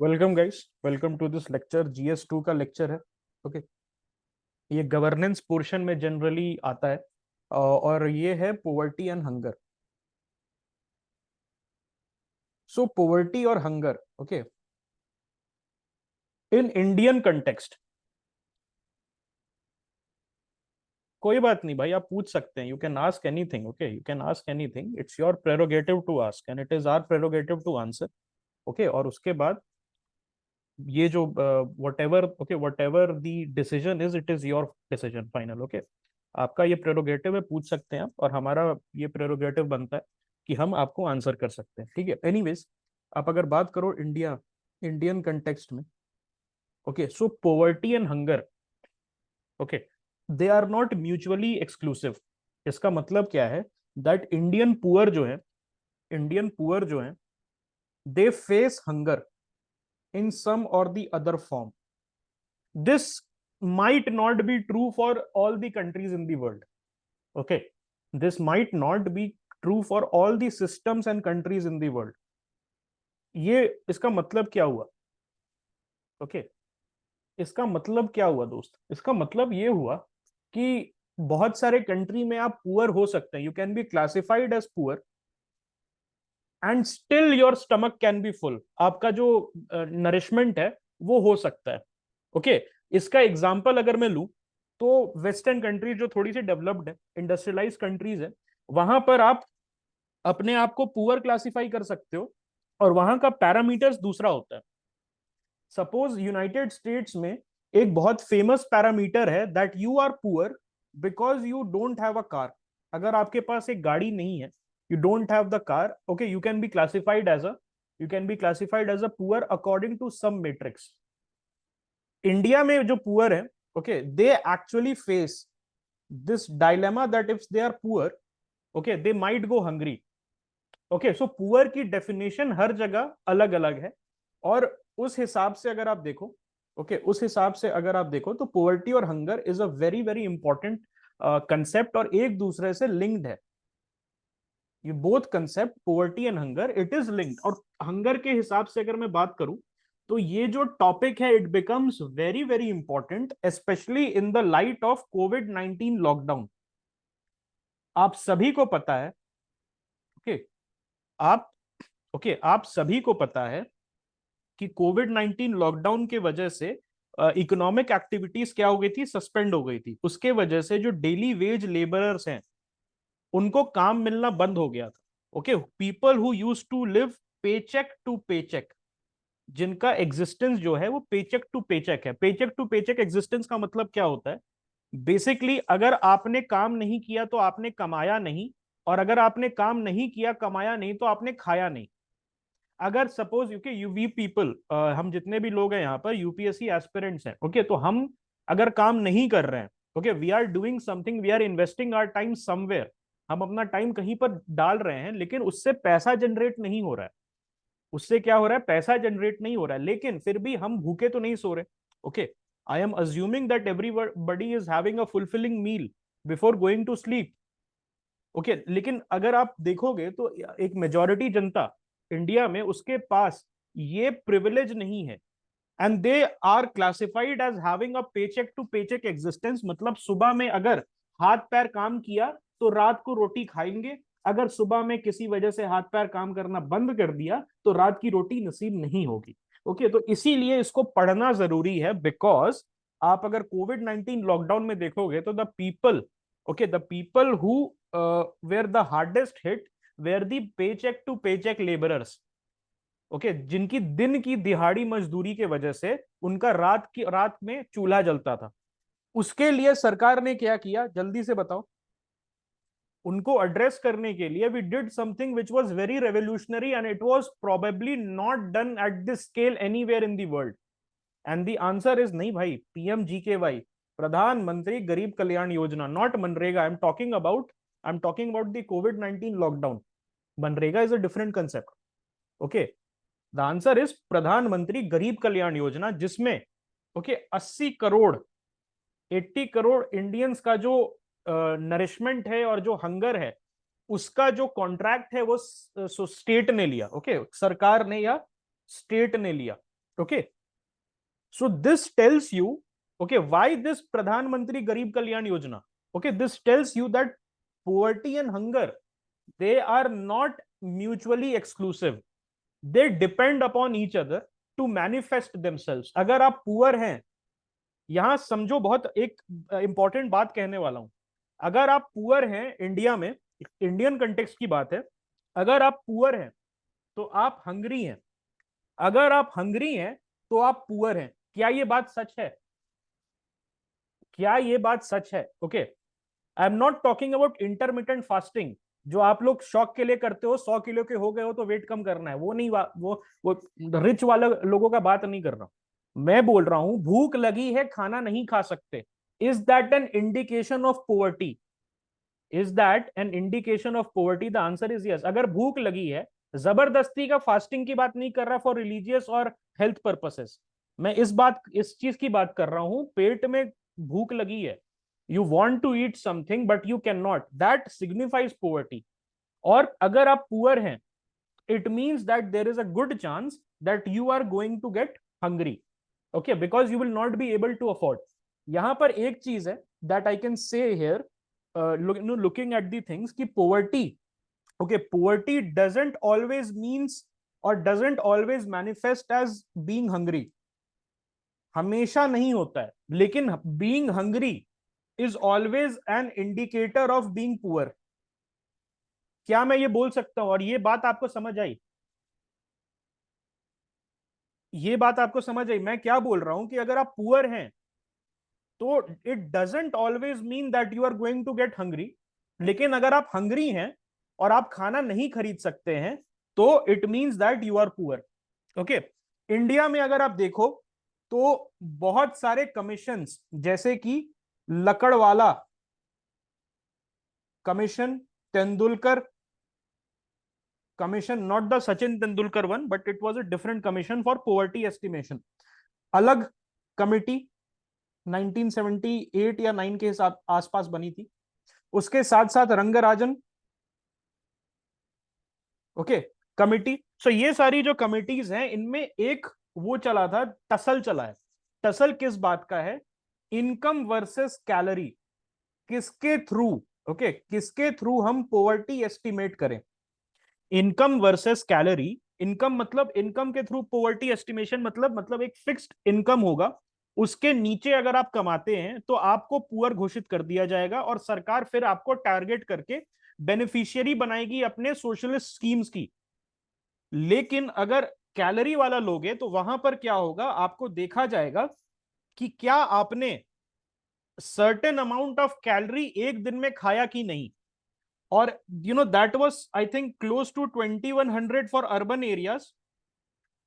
Welcome guys, welcome to this lecture. GS2 का lecture है। Okay, ये गवर्नेंस पोर्शन में जनरली आता है और ये है poverty and hunger. So poverty और hunger, okay, in Indian context. कोई बात नहीं भाई, आप पूछ सकते हैं। You can ask anything. Okay, you can ask anything. It's your prerogative to ask and it is our prerogative to answer. Okay, और उसके बाद ये जो whatever, okay, whatever the decision is, it is your decision final. Okay, आपका ये prerogative है, पूछ सकते हैं आप, और हमारा ये प्रेरोगेटिव बनता है कि हम आपको आंसर कर सकते हैं। ठीक है, एनीवेज, आप अगर बात करो इंडियन कंटेक्स्ट में, okay, so poverty and hunger, okay, they are not mutually exclusive. इसका मतलब क्या है? दैट इंडियन पुअर जो है they face hunger in some or the other form. This might not be true for all the countries in the world. Okay, this might not be true for all the systems and countries in the world. ये इसका मतलब क्या हुआ? Okay, इसका मतलब क्या हुआ दोस्त? इसका मतलब ये हुआ कि बहुत सारे कंट्री में आप पुअर हो सकते हैं, you can be classified as poor and still your stomach can be full. आपका जो नरिशमेंट है वो हो सकता है। ओके, इसका एग्जांपल अगर मैं लूं तो वेस्टर्न कंट्रीज जो थोड़ी सी डेवलप्ड है, इंडस्ट्रियलाइज कंट्रीज है, वहां पर आप अपने आप को पुअर क्लासिफाई कर सकते हो और वहां का पैरामीटर्स दूसरा होता है। सपोज यूनाइटेड स्टेट्स में एक बहुत फेमस पैरामीटर है that you are poor because you don't have a car. अगर आपके पास एक गाड़ी नहीं है, you don't have the car, okay, you can be classified as a poor according to some matrix. India में जो पुअर है, okay, they actually face this dilemma that if they are poor, okay, they might go hungry. Okay, so poor की definition हर जगह अलग अलग है, और उस हिसाब से अगर आप देखो, ओके, उस हिसाब से अगर आप देखो तो पोवर्टी और hunger is a very very important concept और एक दूसरे से लिंक्ड है। ये both concept, poverty and hunger, it is linked. और हंगर के हिसाब से अगर मैं बात करूं तो ये जो टॉपिक है it becomes very very important, specially in the light of covid lockdown. आप सभी को पता है, ओके, आप ओके आप सभी को पता है कि कोविड-19 लॉकडाउन के वजह से इकोनॉमिक एक्टिविटीज क्या हो गई थी? सस्पेंड हो गई थी। उसके वजह से जो डेली वेज लेबरर्स हैं उनको काम मिलना बंद हो गया था। Okay, people who used to live paycheck to paycheck, जिनका एग्जिस्टेंस जो है वो पेचेक टू पेचेक है। पेचेक टू पेचेक एग्जिस्टेंस का मतलब क्या होता है? बेसिकली अगर आपने काम नहीं किया तो आपने कमाया नहीं, और अगर आपने काम नहीं किया, कमाया नहीं, तो आपने खाया नहीं। अगर सपोज यूके यूवी पीपल, हम जितने भी लोग हैं यहाँ पर यूपीएससी एस्पिरेंट्स हैं, ओके, तो हम अगर काम नहीं कर रहे हैं, okay, we are doing something, we are investing our time somewhere, हम अपना टाइम कहीं पर डाल रहे हैं, लेकिन उससे पैसा जनरेट नहीं हो रहा है। उससे क्या हो रहा है? पैसा जनरेट नहीं हो रहा है, लेकिन फिर भी हम भूखे तो नहीं सो रहे। Okay, I am assuming that everybody is having a fulfilling meal before going to sleep. Okay, लेकिन अगर आप देखोगे तो एक मेजॉरिटी जनता इंडिया में, उसके पास ये प्रिविलेज नहीं है, and they are classified as having a paycheck to paycheck existence. मतलब सुबह में अगर हाथ पैर काम किया तो रात को रोटी खाएंगे, अगर सुबह में किसी वजह से हाथ पैर काम करना बंद कर दिया तो रात की रोटी नसीब नहीं होगी। ओके, तो इसीलिए इसको पढ़ना जरूरी है, बिकॉज आप अगर कोविड-19 लॉकडाउन में देखोगे तो the people, okay, the people who were the hardest hit were the paycheck to paycheck labourers. Okay, जिनकी दिन की दिहाड़ी मजदूरी के वजह से उनका रात में चूल्हा जलता था। उसके लिए सरकार ने क्या किया, जल्दी से बताओ? उनको एड्रेस करने के लिए we did something which was very revolutionary and it was probably not done at this scale anywhere in the world. And the answer is नहीं भाई, PMGKY, Pradhanmantri Garib Kalyan Yojana, not MNREGA. I am talking about the कोविड-19 lockdown. MNREGA is a different concept. Okay, the answer is Pradhanmantri Garib Kalyan योजना, जिसमें okay 80 crore Indians का जो nourishment है और जो हंगर है उसका जो कॉन्ट्रैक्ट है वो स्टेट ने लिया। ओके, सरकार ने या स्टेट ने लिया। Okay, so this tells you, okay, why this Pradhan Mantri Garib Kalyan Yojana. Okay, this tells you that poverty and hunger, they are not mutually exclusive. They depend upon each other to manifest themselves. अगर आप poor हैं, यहां समझो, बहुत एक important बात कहने वाला हूं. अगर आप पुअर हैं इंडिया में, इंडियन कंटेक्स्ट की बात है, अगर आप पुअर हैं तो आप हंगरी हैं, अगर आप हंगरी हैं तो आप पुअर हैं. क्या ये बात सच है? क्या ये बात सच है? Okay, I am not talking about intermittent fasting, जो आप लोग शौक के लिए करते हो, 100 किलो के हो गए हो तो वेट कम करना है, वो नहीं, वो रिच वाले लोगों का बात नहीं कर रहा हूं. मैं बोल रहा हूं भूख लगी है, खाना नहीं खा सकते. Is that an indication of poverty? Is that an indication of poverty? The answer is yes. अगर भूख लगी है, जबरदस्ती का फास्टिंग की बात नहीं कर रहा फॉर रिलीजियस और हेल्थ पर्पसेस, मैं इस चीज की बात कर रहा हूं, पेट में भूख लगी है, you want to eat something but you cannot, that signifies poverty. और अगर आप पुअर हैं, it means that there is a good chance that you are going to get hungry, okay, because you will not be able to afford. यहां पर एक चीज है that I can say here, looking at the things, कि poverty, okay, poverty doesn't always means or doesn't always manifest as being hungry. हमेशा नहीं होता है, लेकिन being hungry is always an indicator of being poor. क्या मैं ये बोल सकता हूं? और ये बात आपको समझ आई? ये बात आपको समझ आई मैं क्या बोल रहा हूं? कि अगर आप पुअर हैं तो it doesn't always mean that you are going to get hungry, लेकिन अगर आप हंग्री हैं और आप खाना नहीं खरीद सकते हैं तो it means that you are poor. Okay, India में अगर आप देखो तो बहुत सारे कमीशंस, जैसे कि Lakdawala commission, Tendulkar commission, not the Sachin Tendulkar one, but it was a different commission for poverty estimation. अलग कमिटी 1978 या 9 के आसपास बनी थी. उसके साथ साथ रंगराजन, ओके, कमिटी. सो ये सारी जो कमिटीज हैं, इनमें एक वो चला था, टसल चला है. टसल किस बात का है? Income versus calorie. किसके थ्रू, ओके, किसके थ्रू हम पोवर्टी एस्टिमेट करें? Income versus calorie. इनकम मतलब इनकम के थ्रू पोवर्टी एस्टिमेशन, मतलब एक फिक्स्ड इनकम होगा, उसके नीचे अगर आप कमाते हैं तो आपको पुअर घोषित कर दिया जाएगा और सरकार फिर आपको टारगेट करके बेनिफिशियरी बनाएगी अपने सोशलिस्ट स्कीम्स की. लेकिन अगर कैलोरी वाला लोगे तो वहां पर क्या होगा? आपको देखा जाएगा कि क्या आपने सर्टेन अमाउंट ऑफ कैलोरी एक दिन में खाया कि नहीं. और that was I think close to 2100 for urban areas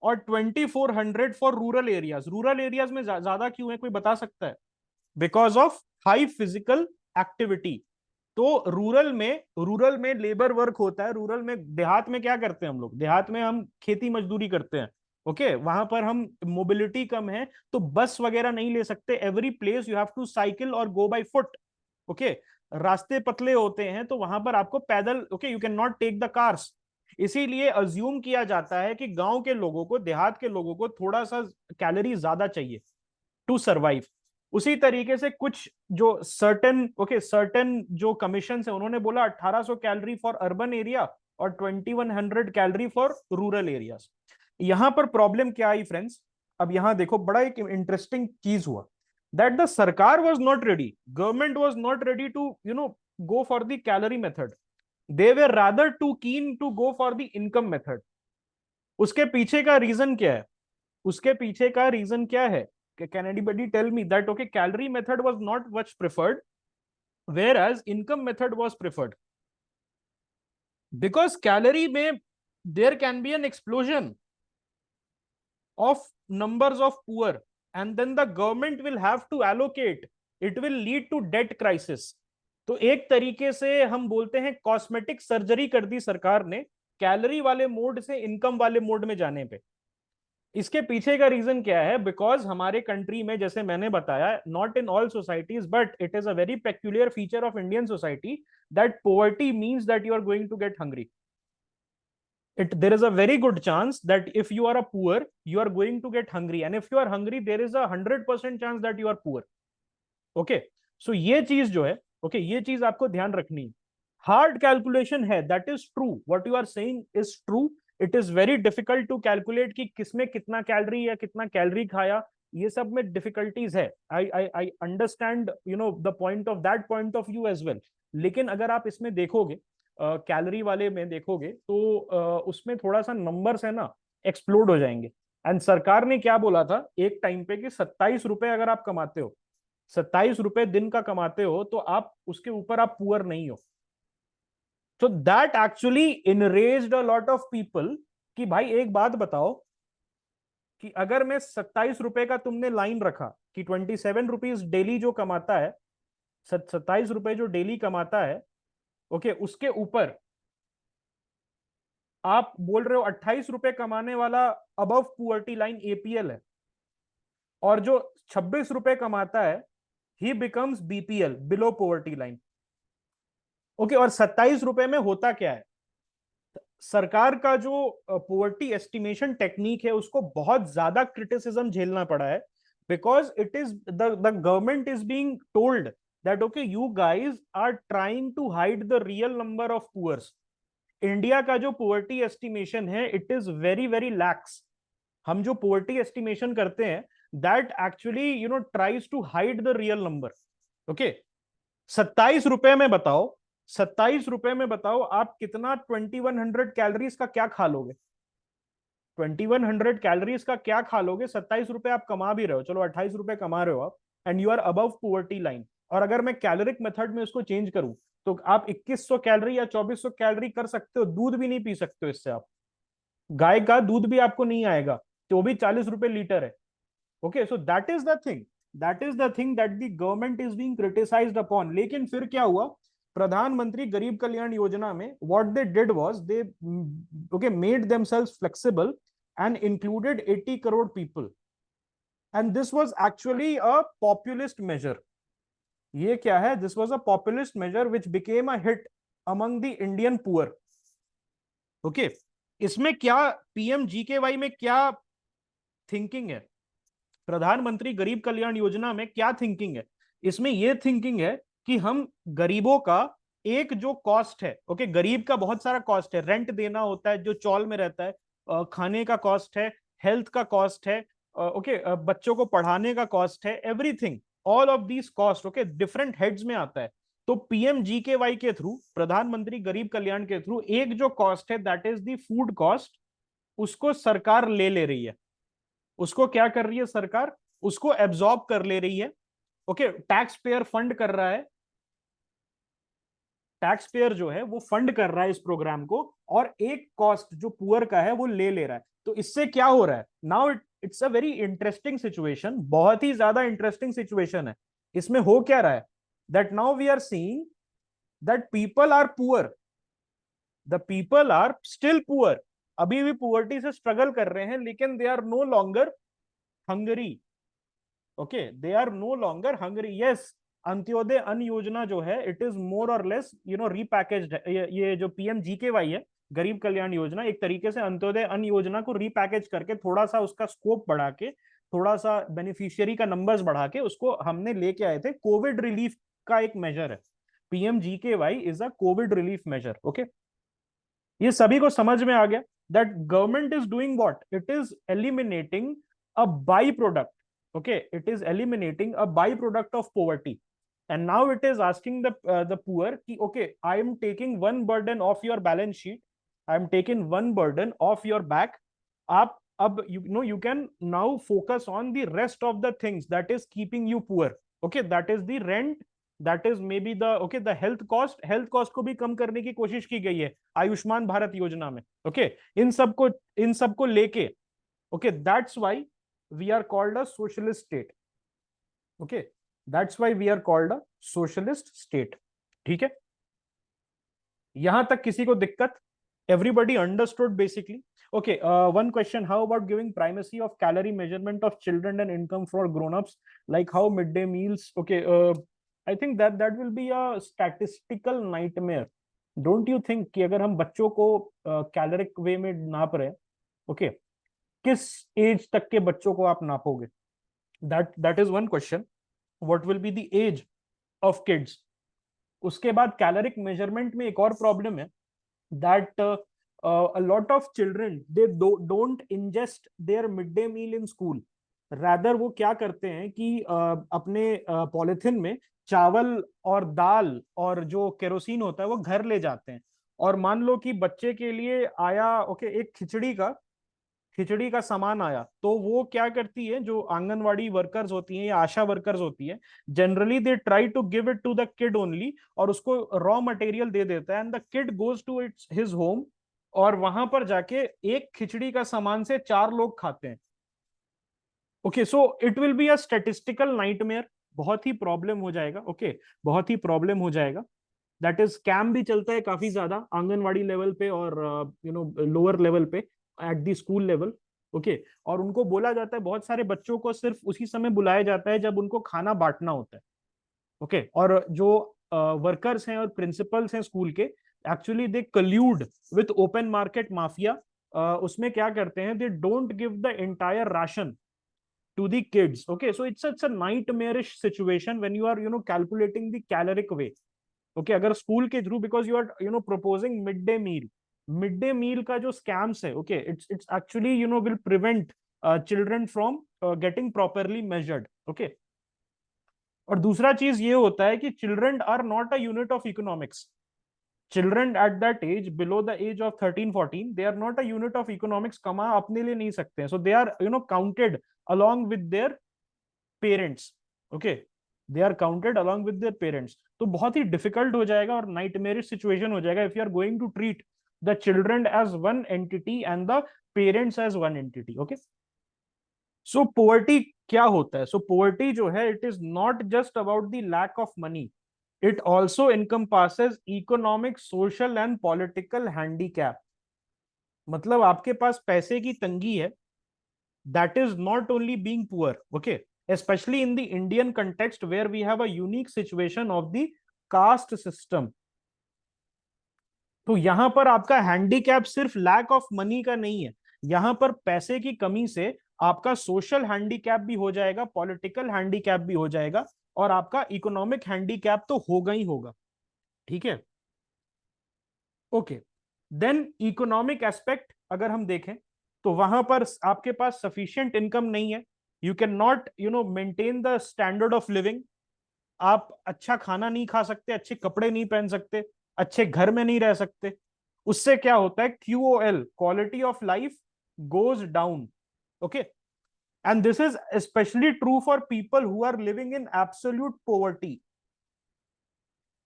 और 2400 for rural areas. Rural areas में ज्यादा क्यों है, कोई बता सकता है? Because of high physical activity. तो रूरल में लेबर वर्क होता है. रूरल में, देहात में क्या करते हैं हम लोग? देहात में हम खेती मजदूरी करते हैं. ओके, वहां पर हम मोबिलिटी कम है तो बस वगैरह नहीं ले सकते. Every place you have to cycle और गो बाय फुट. ओके, रास्ते पतले होते हैं तो वहां पर आपको पैदल, okay, you can not take the cars. इसीलिए अज्यूम किया जाता है कि गांव के लोगों को, देहात के लोगों को थोड़ा सा कैलोरी ज्यादा चाहिए टू सर्वाइव. उसी तरीके से कुछ जो सर्टेन जो कमीशन है, उन्होंने बोला 1800 कैलोरी फॉर अर्बन एरिया और 2100 कैलोरी फॉर रूरल एरियाज. यहां पर प्रॉब्लम क्या आई फ्रेंड्स? अब यहां देखो, बड़ा एक इंटरेस्टिंग चीज हुआ, that the sarkar was not ready, government was not ready to go for the calorie method. They were rather too keen to go for the income method. उसके पीछे का रीजन क्या है? उसके पीछे का रीजन क्या है? Can anybody tell me that? Okay, calorie method was not much preferred, whereas income method was preferred. Because calorie में there can be an explosion of numbers of poor, and then the government will have to allocate. It will lead to debt crisis. तो एक तरीके से हम बोलते हैं cosmetic surgery कर दी सरकार ने कैलोरी वाले मोड से इनकम वाले मोड में जाने पे. इसके पीछे का रीजन क्या है? बिकॉज हमारे कंट्री में, जैसे मैंने बताया, not in all societies but it is a very peculiar feature of Indian society that poverty means that you are going to get hungry. there is a very good chance that if you are a poor, you are going to get hungry, and if you are hungry, there is a 100% chance that you are poor. Okay, so ये चीज जो है, okay, ये चीज आपको ध्यान रखनी है. हार्ड कैलकुलेशन है, that is true, what you are saying is true. It is very difficult to calculate कि किसमें कितना कैलोरी या कितना कैलोरी खाया, ये सब में डिफिकल्टीज है. I understand you know the point of that point of view as well. लेकिन अगर आप इसमें देखोगे, कैलोरी वाले में देखोगे, तो उसमें थोड़ा सा नंबर्स है ना, एक्सप्लोड हो जाएंगे. एंड सरकार ने क्या बोला था एक टाइम पे कि 27 रुपए अगर आप कमाते हो, 27 रुपए दिन का कमाते हो, तो आप उसके ऊपर आप पुअर नहीं हो. तो that actually enraged a lot of people कि भाई एक बात बताओ कि अगर मैं 27 रुपए का तुमने लाइन रखा कि 27 रुपीज डेली जो कमाता है, 27 रुपए जो डेली कमाता है, ओके, उसके ऊपर आप बोल रहे हो 28 रुपए कमाने वाला अबव पुअर्टी लाइन एपीएल है, और जो 26 रुपए कमाता है ही becomes BPL, below poverty line. Okay, और 27 रुपए में होता क्या है, सरकार का जो पॉवर्टी एस्टिमेशन टेक्निक है उसको बहुत ज्यादा क्रिटिसिज्म झेलना पड़ा है, because it is the government is being told that okay you guys are trying to hide the real number of poors. India का जो पॉवर्टी एस्टिमेशन है it is very very lax. हम जो पॉवर्टी एस्टिमेशन करते हैं that actually you know tries to hide the real number. Okay, 27 रुपए में बताओ, 27 रुपए में बताओ आप कितना 2100 कैलोरीज का क्या खा लोगे, 2100 कैलोरीज का क्या खा लोगे. 27 रुपए आप कमा भी रहे हो, चलो 28 रुपए कमा रहे हो आप, and you are above poverty line. और अगर मैं कैलोरिक मेथड में उसको चेंज करूं तो आप 2100 कैलोरी या 2400 कैलोरी कर सकते हो. दूध भी नहीं पी सकते हो इससे आप, गाय का दूध भी आपको नहीं आएगा, तो वो भी 40 रुपए लीटर है. Okay, so that is the thing, that is the thing that the government is being criticised upon. लेकिन फिर क्या हुआ, प्रधानमंत्री गरीब कल्याण योजना में what they did was they okay made themselves flexible and included 80 crore people, and this was actually a populist measure. ये क्या है, this was a populist measure which became a hit among the Indian poor. okay, इसमें क्या PMGKY में क्या thinking है, प्रधानमंत्री गरीब कल्याण योजना में क्या थिंकिंग है, इसमें यह थिंकिंग है कि हम गरीबों का एक जो कॉस्ट है, ओके, गरीब का बहुत सारा कॉस्ट है, रेंट देना होता है जो चौल में रहता है, खाने का कॉस्ट है, हेल्थ का कॉस्ट है, ओके, बच्चों को पढ़ाने का कॉस्ट है, everything, all of these cost, okay, different heads में आता है. तो पीएमजीकेवाई के थ्रू, प्रधानमंत्री गरीब कल्याण के थ्रू, एक जो कॉस्ट है that is the food cost, उसको सरकार ले रही है. उसको क्या कर रही है सरकार, उसको एब्जॉर्ब कर ले रही है. ओके, टैक्स पेयर फंड कर रहा है, टैक्स पेयर जो है वो फंड कर रहा है इस प्रोग्राम को, और एक कॉस्ट जो पुअर का है वो ले रहा है. तो इससे क्या हो रहा है, now it's a very interesting situation, बहुत ही ज्यादा इंटरेस्टिंग सिचुएशन है. इसमें हो क्या रहा है, that now we are seeing that people are poor, the people are still poor, अभी भी पुअर्टी से स्ट्रगल कर रहे हैं, लेकिन they are no longer hungry. Okay, they are no longer hungry. Yes, Antyodaya Anna Yojana जो है इट इज मोर और लेस यू नो रीपैकेज्ड. ये जो पीएमजीकेवाई है, गरीब कल्याण योजना, एक तरीके से अंत्योदय अन्न योजना को रीपैकेज करके थोड़ा सा उसका स्कोप बढ़ा के, थोड़ा सा बेनिफिशियरी का नंबर्स बढ़ा के उसको हमने लेके आए थे. कोविड रिलीफ का एक मेजर है, PMGKY is a COVID relief measure. Okay, ये सभी को समझ में आ गया that government is doing what, it is eliminating a by product. okay, it is eliminating a byproduct of poverty, and now it is asking the poor ki, okay, I am taking one burden off your balance sheet, I am taking one burden off your back. aap ab you know you can now focus on the rest of the things that is keeping you poor. okay, that is the rent, that is maybe the okay the health cost को भी कम करने की कोशिश की गई है आयुष्मान भारत योजना में. okay, इन सबको लेके, okay, that's why we are called a socialist state. okay, that's why we are called a socialist state. ठीक है, यहां तक किसी को दिक्कत, everybody understood basically. okay, one question, how about giving primacy of calorie measurement of children and income for grown-ups, like how midday meals. okay, I think that will be a statistical nightmare. Don't you think कि अगर हम बच्चों को caloric वे में नाप रहे हैं, okay, किस एज तक के बच्चों को आप नापोगे? That is one question. What will be the age of kids? उसके बाद कैलोरिक मेजरमेंट में एक और प्रॉब्लम है, that a lot of children they don't ingest their midday meal in school. rather वो क्या करते हैं कि अपने पॉलिथिन में चावल और दाल और जो केरोसिन होता है वो घर ले जाते हैं. और मान लो कि बच्चे के लिए आया, ओके, एक खिचड़ी का सामान आया, तो वो क्या करती है, जो आंगनवाड़ी वर्कर्स होती हैं या आशा वर्कर्स होती है, generally they try to give it to the kid only, और उसको रॉ मटेरियल दे देता है, and the kid goes to its his home, और वहां पर जाके एक खिचड़ी का सामान से 4 लोग खाते हैं. Okay, so it will be a statistical nightmare. बहुत ही प्रॉब्लम हो जाएगा. ओके, बहुत ही प्रॉब्लम हो जाएगा. दैट इज स्कैम भी चलता है काफी ज्यादा आंगनवाड़ी लेवल पे और लोअर लेवल पे, at the school level. Okay, और उनको बोला जाता है, बहुत सारे बच्चों को सिर्फ उसी समय बुलाया जाता है जब उनको खाना बांटना होता है. ओके, और जो वर्कर्स हैं और प्रिंसिपल्स हैं स्कूल के, actually they colluded with open market mafia. उसमें क्या करते हैं, they don't give the entire ration to the kids. Okay, so it's a nightmarish situation when you are calculating the caloric way. Okay, अगर school के through, because you are proposing mid day meal का जो scams है, okay, it's actually will prevent children from getting properly measured. Okay, और दूसरा चीज ये होता है कि children are not a unit of economics. Children at that age, below the age of 13-14, they are not a unit of economics. कमा अपने लिए नहीं सकते हैं, so they are counted along with their parents. Okay, they are counted along with their parents. तो बहुत ही difficult हो जाएगा और नाइटमेरिश सिचुएशन हो जाएगा if you are going to treat the children as one entity and the parents as one entity. Okay, so poverty क्या होता है? सो पोवर्टी जो है, it is not just about the lack of money, it also encompasses economic, social and political handicap. मतलब आपके पास पैसे की तंगी है, that is not only being poor. Okay, especially in the Indian context where we have a unique situation of the caste system. तो यहां पर आपका हैंडीकैप सिर्फ लैक ऑफ मनी का नहीं है, यहां पर पैसे की कमी से आपका सोशल हैंडीकैप भी हो जाएगा, पॉलिटिकल हैंडीकैप भी हो जाएगा, और आपका इकोनॉमिक हैंडीकैप तो होगा ही होगा. ठीक है, ओके. देन इकोनॉमिक एस्पेक्ट अगर हम देखें, तो वहां पर आपके पास सफिशिएंट इनकम नहीं है, you can not maintain the standard of living. आप अच्छा खाना नहीं खा सकते, अच्छे कपड़े नहीं पहन सकते, अच्छे घर में नहीं रह सकते. उससे क्या होता है, QOL, quality of life, goes down. Okay, and this is specially true for people who are living in absolute poverty.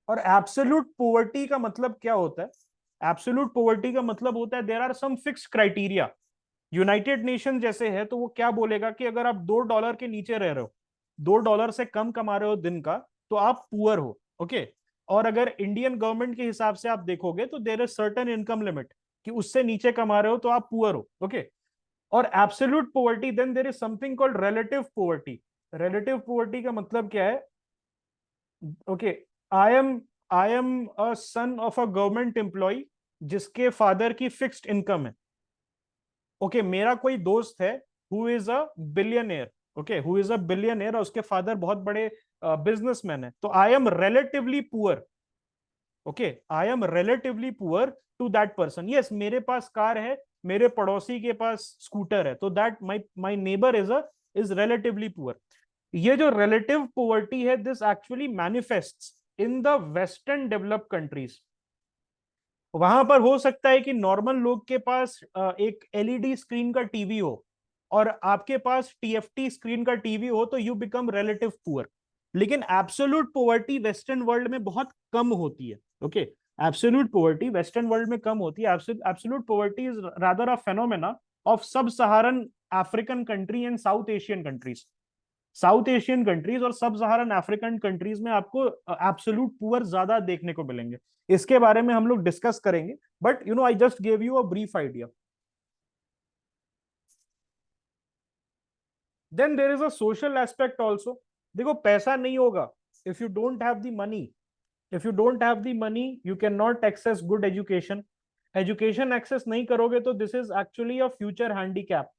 और एब्सोल्यूट पोवर्टी का मतलब क्या होता है? एब्सोल्यूट पोवर्टी का मतलब होता है there are some fix criteria. United Nation जैसे है तो वो क्या बोलेगा कि अगर आप $2 के नीचे रह रहे हो, $2 से कम कमा रहे हो दिन का, तो आप पुअर हो. ओके, और अगर इंडियन गवर्नमेंट के हिसाब से आप देखोगे तो there is certain income limit, कि उससे नीचे कमा रहे हो तो आप पुअर हो. ओके, और absolute poverty, then there is something called relative poverty. Relative poverty का मतलब क्या है? Okay, I am a son of a government employ जिसके फादर की फिक्स्ड इनकम है. ओके, मेरा कोई दोस्त है who is a billionaire. Okay, who is a billionaire और उसके फादर बहुत बड़े बिजनेसमैन है, तो I am relatively poor. Okay, I am relatively poor to that person. Yes, मेरे पास कार है, मेरे पड़ोसी के पास स्कूटर है, तो that my my neighbour is relatively poor. ये जो रिलेटिव पोवर्टी है, this actually manifests in the western developed countries. वहां पर हो सकता है कि नॉर्मल लोग के पास एक LED स्क्रीन का टीवी हो, और आपके पास TFT स्क्रीन का टीवी हो, तो यू बिकम रिलेटिव पुअर. लेकिन एब्सोल्यूट पोवर्टी वेस्टर्न वर्ल्ड में बहुत कम होती है. ओके, एब्सोल्यूट पोवर्टी वेस्टर्न वर्ल्ड में कम होती है. Absolute poverty is rather a phenomena of sub Saharan African country and South Asian countries. South Asian countries और सब सहारन अफ्रीकन कंट्रीज में आपको एब्सोल्यूट पुअर ज्यादा देखने को मिलेंगे. इसके बारे में हम लोग डिस्कस करेंगे, but I just gave you a brief idea. Then there is a social aspect also. देखो, पैसा नहीं होगा, if you don't have the money, if you don't have the money you can not access good education, education access नहीं करोगे तो this is actually a future handicap,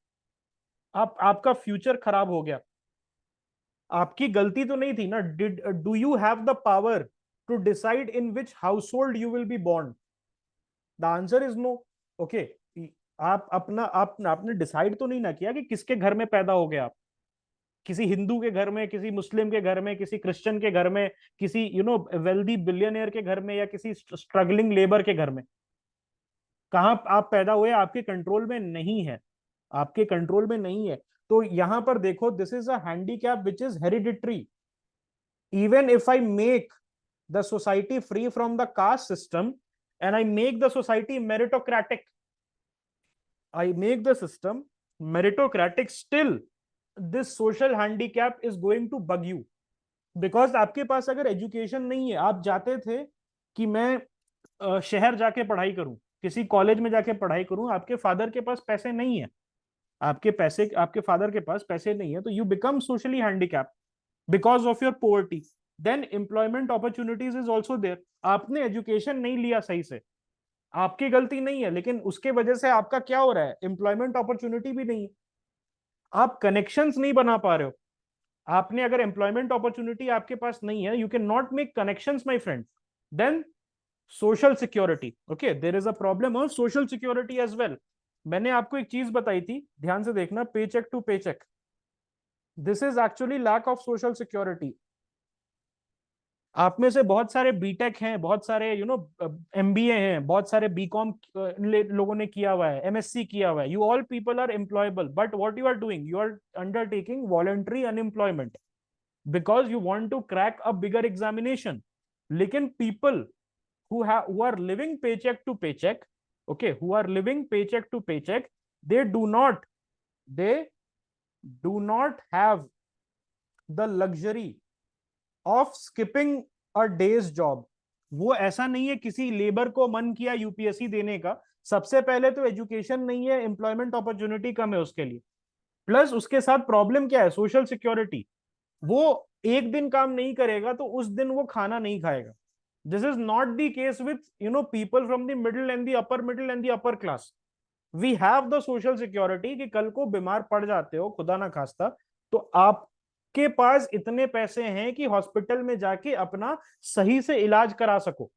आपका future खराब हो गया। आपकी गलती तो नहीं थी ना, did do you have the power to decide in which house hold you will be born? The answer is no. Okay, आप अपना आपने डिसाइड तो नहीं ना किया कि किसके घर में पैदा हो गया आप, किसी हिंदू के घर में, किसी मुस्लिम के घर में, किसी क्रिश्चियन के घर में, किसी वेल्दी बिलियनियर के घर में, या किसी स्ट्रगलिंग लेबर के घर में। कहाँ आप पैदा हुए आपके कंट्रोल में नहीं है, आपके कंट्रोल में नहीं है। तो यहां पर देखो, this is a handicap which is hereditary. Even if I make the society free from the caste system and I make the society meritocratic, I make the system meritocratic, still this social handicap is going to bug you, because आपके पास अगर education नहीं है, आप जाते थे कि मैं शहर जाके पढ़ाई करूं, किसी कॉलेज में जाके पढ़ाई करूं, आपके फादर के पास पैसे नहीं है, आपके फादर के पास पैसे नहीं है, तो you become socially handicap because of your poverty. Then employment opportunities is also there, आपने एजुकेशन नहीं लिया सही से, आपकी गलती नहीं है, लेकिन उसके वजह से आपका क्या हो रहा है, एम्प्लॉयमेंट अपॉर्चुनिटी भी नहीं है, आप कनेक्शंस नहीं बना पा रहे हो। आपने अगर एम्प्लॉयमेंट अपॉर्चुनिटी आपके पास नहीं है, you can not make connections my friend, then social security, okay, there is a problem of social security as well. मैंने आपको एक चीज बताई थी, ध्यान से देखना, pay check to pay check, this is actually lack of social security. आप में से बहुत सारे बीटेक हैं, बहुत सारे एमबीए हैं, बहुत सारे बीकॉम लोगों ने किया हुआ है, एमएससी किया हुआ है, you all people are employable, but what you are doing, you are undertaking voluntary unemployment because you want to crack a bigger examination. लेकिन people who are living paycheck to paycheck, okay, who are living paycheck to paycheck, they they do not have the luxury of skipping a days job. वो ऐसा नहीं है किसी labour को मन किया UPSC देने का, सबसे पहले तो एजुकेशन नहीं है, एम्प्लॉयमेंट अपॉर्चुनिटी कम है उसके लिए, प्लस उसके साथ प्रॉब्लम क्या है, सोशल सिक्योरिटी। वो एक दिन काम नहीं करेगा तो उस दिन वो खाना नहीं खाएगा। This is not the case with people from the middle and the upper middle and the upper class. We have the social security कि कल को बीमार पड़ जाते हो, खुदा ना खास्ता, तो आपके पास इतने पैसे हैं कि हॉस्पिटल में जाके अपना सही से इलाज करा सको।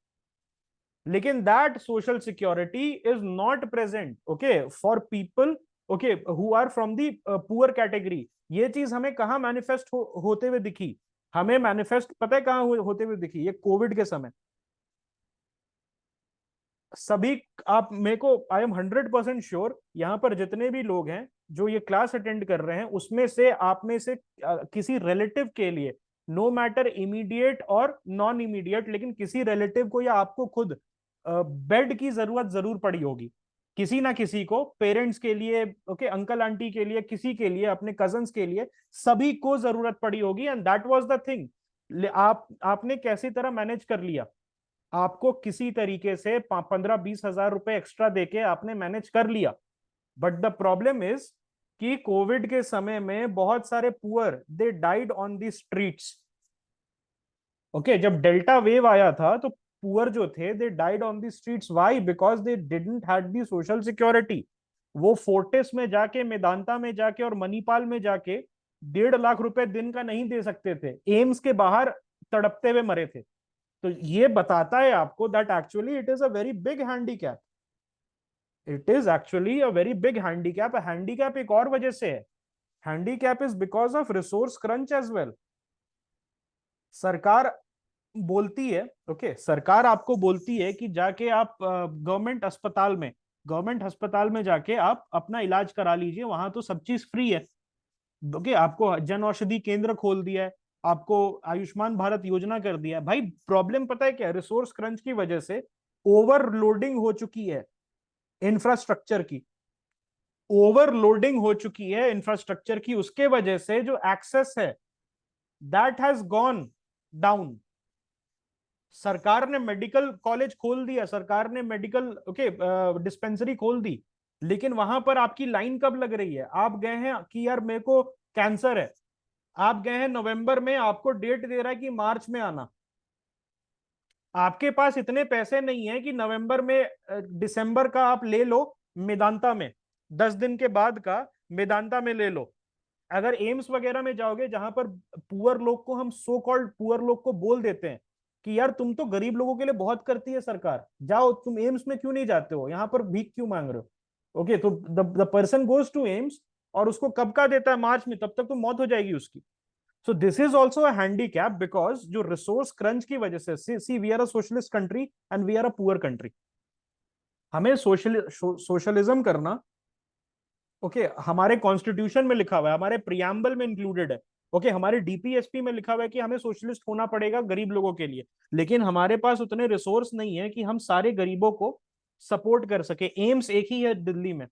लेकिन that social security is not present, okay, for people, okay, who are from the poor category. ये चीज हमें कहाँ मैनिफेस्ट होते हुए दिखी, हमें मैनिफेस्ट पता है कहाँ होते हुए दिखी, ये कोविड के समय। सभी, आप मेरे को, आई एम 100% श्योर, यहाँ पर जितने भी लोग हैं जो ये क्लास अटेंड कर रहे हैं, उसमें से आप में से किसी रिलेटिव के लिए, नो मैटर इमीडिएट और नॉन इमीडिएट, लेकिन किसी रिलेटिव को या आपको खुद बेड की जरूरत जरूर पड़ी होगी, किसी ना किसी को, पेरेंट्स के लिए, ओके, अंकल आंटी के लिए, किसी के लिए, अपने कजन्स के लिए, सभी को जरूरत पड़ी होगी, and that was the thing. आपने कैसी तरह मैनेज कर लिया, आपको किसी तरीके से 15-20 हजार रुपए एक्स्ट्रा देके आपने मैनेज कर लिया। बट द प्रॉब्लम इज कि कोविड के समय में बहुत सारे poor, they died on the streets. Okay, जब डेल्टा वेव आया था तो पुअर जो थे, they died on the streets, why, because they didn't had the social security. वो फोर्टिस में जाके, मेदांता में जाके और मणिपाल में जाके 1.5 लाख रुपए दिन का नहीं दे सकते थे, एम्स के बाहर तड़पते हुए मरे थे। तो ये बताता है आपको that actually it is a very big handicap, it is actually a very big handicap. Handicap एक और वजह से है, handicap is because of resource crunch as well. सरकार बोलती है, ओके, सरकार आपको बोलती है कि जाके आप गवर्नमेंट अस्पताल में जाके आप अपना इलाज करा लीजिए, वहां तो सब चीज फ्री है। ओके, आपको जन औषधि केंद्र खोल दिया है, आपको आयुष्मान भारत योजना कर दिया है। भाई प्रॉब्लम पता है क्या, रिसोर्स क्रंच की वजह से ओवरलोडिंग हो चुकी है इंफ्रास्ट्रक्चर की, ओवरलोडिंग हो चुकी है इंफ्रास्ट्रक्चर की, उसके वजह से जो एक्सेस है दैट हैज गॉन डाउन। सरकार ने मेडिकल कॉलेज खोल दिया, सरकार ने मेडिकल, ओके, डिस्पेंसरी खोल दी, लेकिन वहां पर आपकी लाइन कब लग रही है, आप गए हैं कि यार मेरे को कैंसर है, आप गए हैं नवंबर में, आपको डेट दे रहा है कि मार्च में आना, आपके पास इतने पैसे नहीं है कि नवंबर में दिसंबर का आप ले लो मेदांता में, 10 दिन के बाद का मेदांता में ले लो। अगर एम्स वगैरह में जाओगे जहां पर पुअर लोग को, हम सो कॉल्ड पुअर लोग को बोल देते हैं कि यार तुम तो गरीब लोगों के लिए बहुत करती है सरकार, जाओ तुम एम्स में क्यों नहीं जाते हो, यहाँ पर भीख क्यों मांग रहे हो। ओके, तो the person goes to AIIMS, और उसको कब का देता है, मार्च में, तब तक तो मौत हो जाएगी उसकी। So this is also a handicap, because जो रिसोर्स क्रंच की वजह से, see we are a socialist country and we are a poor country. हमें सोशलिज्म करना, ओके हमारे कॉन्स्टिट्यूशन में लिखा हुआ है, हमारे प्रियम्बल में इंक्लूडेड है, ओके हमारे डीपीएसपी में लिखा हुआ है कि हमें सोशलिस्ट होना पड़ेगा गरीब लोगों के लिए। लेकिन हमारे पास उतने रिसोर्स नहीं है कि हम सारे गरीबों को सपोर्ट कर सके। एम्स एक ही है दिल्ली में,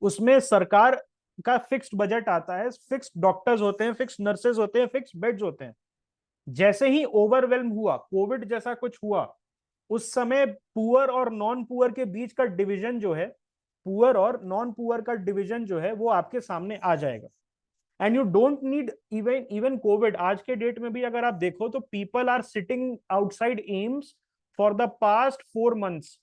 उसमें सरकार का फिक्स्ड बजट आता है, फिक्स्ड डॉक्टर्स होते हैं, फिक्स्ड नर्सेज होते हैं, फिक्स्ड बेड्स होते हैं। जैसे ही ओवरवेल्म हुआ, कोविड जैसा कुछ हुआ, उस समय पुअर और नॉन पुअर के बीच का डिवीजन जो है, पुअर और नॉन पुअर का डिवीजन जो है वो आपके सामने आ जाएगा। And you don't need even even covid, आज के डेट में भी अगर आप देखो तो people are sitting outside AIIMS for the past 4 months.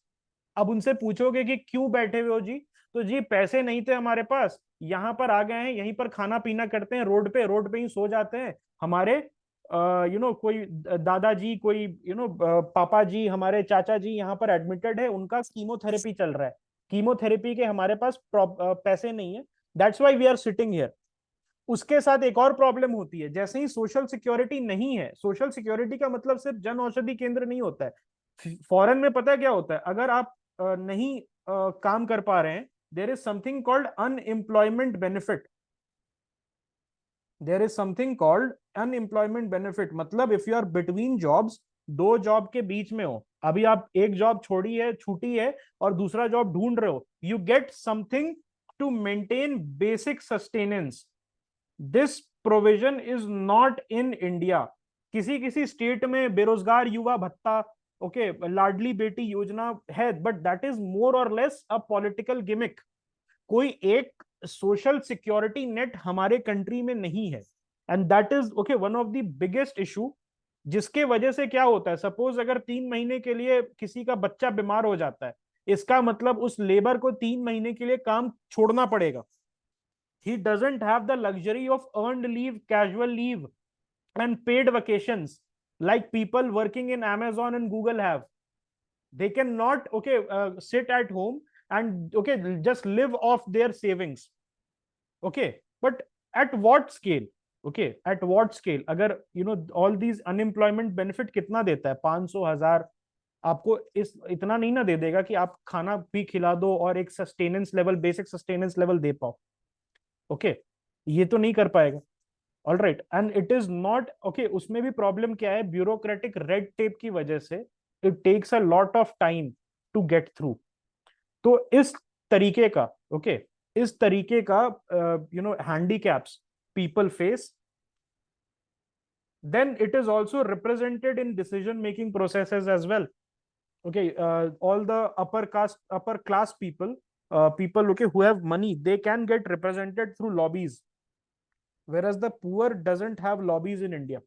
अब उनसे पूछोगे कि क्यों बैठे हुए हो जी, तो जी पैसे नहीं थे हमारे पास, यहाँ पर आ गए हैं, यहीं पर खाना पीना करते हैं, रोड पे ही सो जाते हैं। हमारे कोई दादाजी, कोई पापा जी, हमारे चाचा जी यहाँ पर एडमिटेड है, उनका कीमोथेरेपी चल रहा है, कीमोथेरेपी के हमारे पास पैसे नहीं है, that's why we are sitting here. उसके साथ एक और प्रॉब्लम होती है, जैसे ही सोशल सिक्योरिटी नहीं है, सोशल सिक्योरिटी का मतलब सिर्फ जन औषधि केंद्र नहीं होता है। फॉरेन में पता है क्या होता है, अगर आप नहीं काम कर पा रहे हैं, there is something called unemployment benefit. There is something called unemployment benefit, मतलब if you are between jobs, दो जॉब के बीच में हो, अभी आप एक जॉब छोड़ी है, छूटी है, और दूसरा जॉब ढूंढ रहे हो, you get something to maintain basic sustenance. This provision is not in India. किसी किसी स्टेट में बेरोजगार युवा भत्ता, ओके लाडली बेटी योजना है, बट दैट इज मोर और लेस अ पॉलिटिकल गिमिक। कोई एक सोशल सिक्योरिटी नेट हमारे कंट्री में नहीं है, and that is okay one of the biggest issue. जिसके वजह से क्या होता है, सपोज अगर 3 महीने के लिए किसी का बच्चा बीमार हो जाता है, इसका मतलब उस लेबर को 3 महीने के लिए काम छोड़ना पड़ेगा। He doesn't have the luxury of earned leave, casual leave, and paid vacations like people working in Amazon and Google have. They cannot, okay, sit at home and, okay, just live off their savings. Okay, but at what scale? Okay, at what scale? अगर all these unemployment benefit कितना देता है, 500 1000, आपको इस इतना नहीं ना दे देगा कि आप खाना भी खिला दो और एक sustenance level, basic sustenance level दे पाओ। ओके, ये तो नहीं कर पाएगा। All right, and it is not okay. उसमें भी प्रॉब्लम क्या है, ब्यूरोक्रेटिक रेड टेप की वजह से it takes a lot of time to get through. तो इस तरीके का, ओके इस तरीके का handicaps people face, then it is also represented in decision making processes as well. Okay, all the upper class people, people okay who have money, they can get represented through lobbies, whereas the poor doesn't have lobbies in India.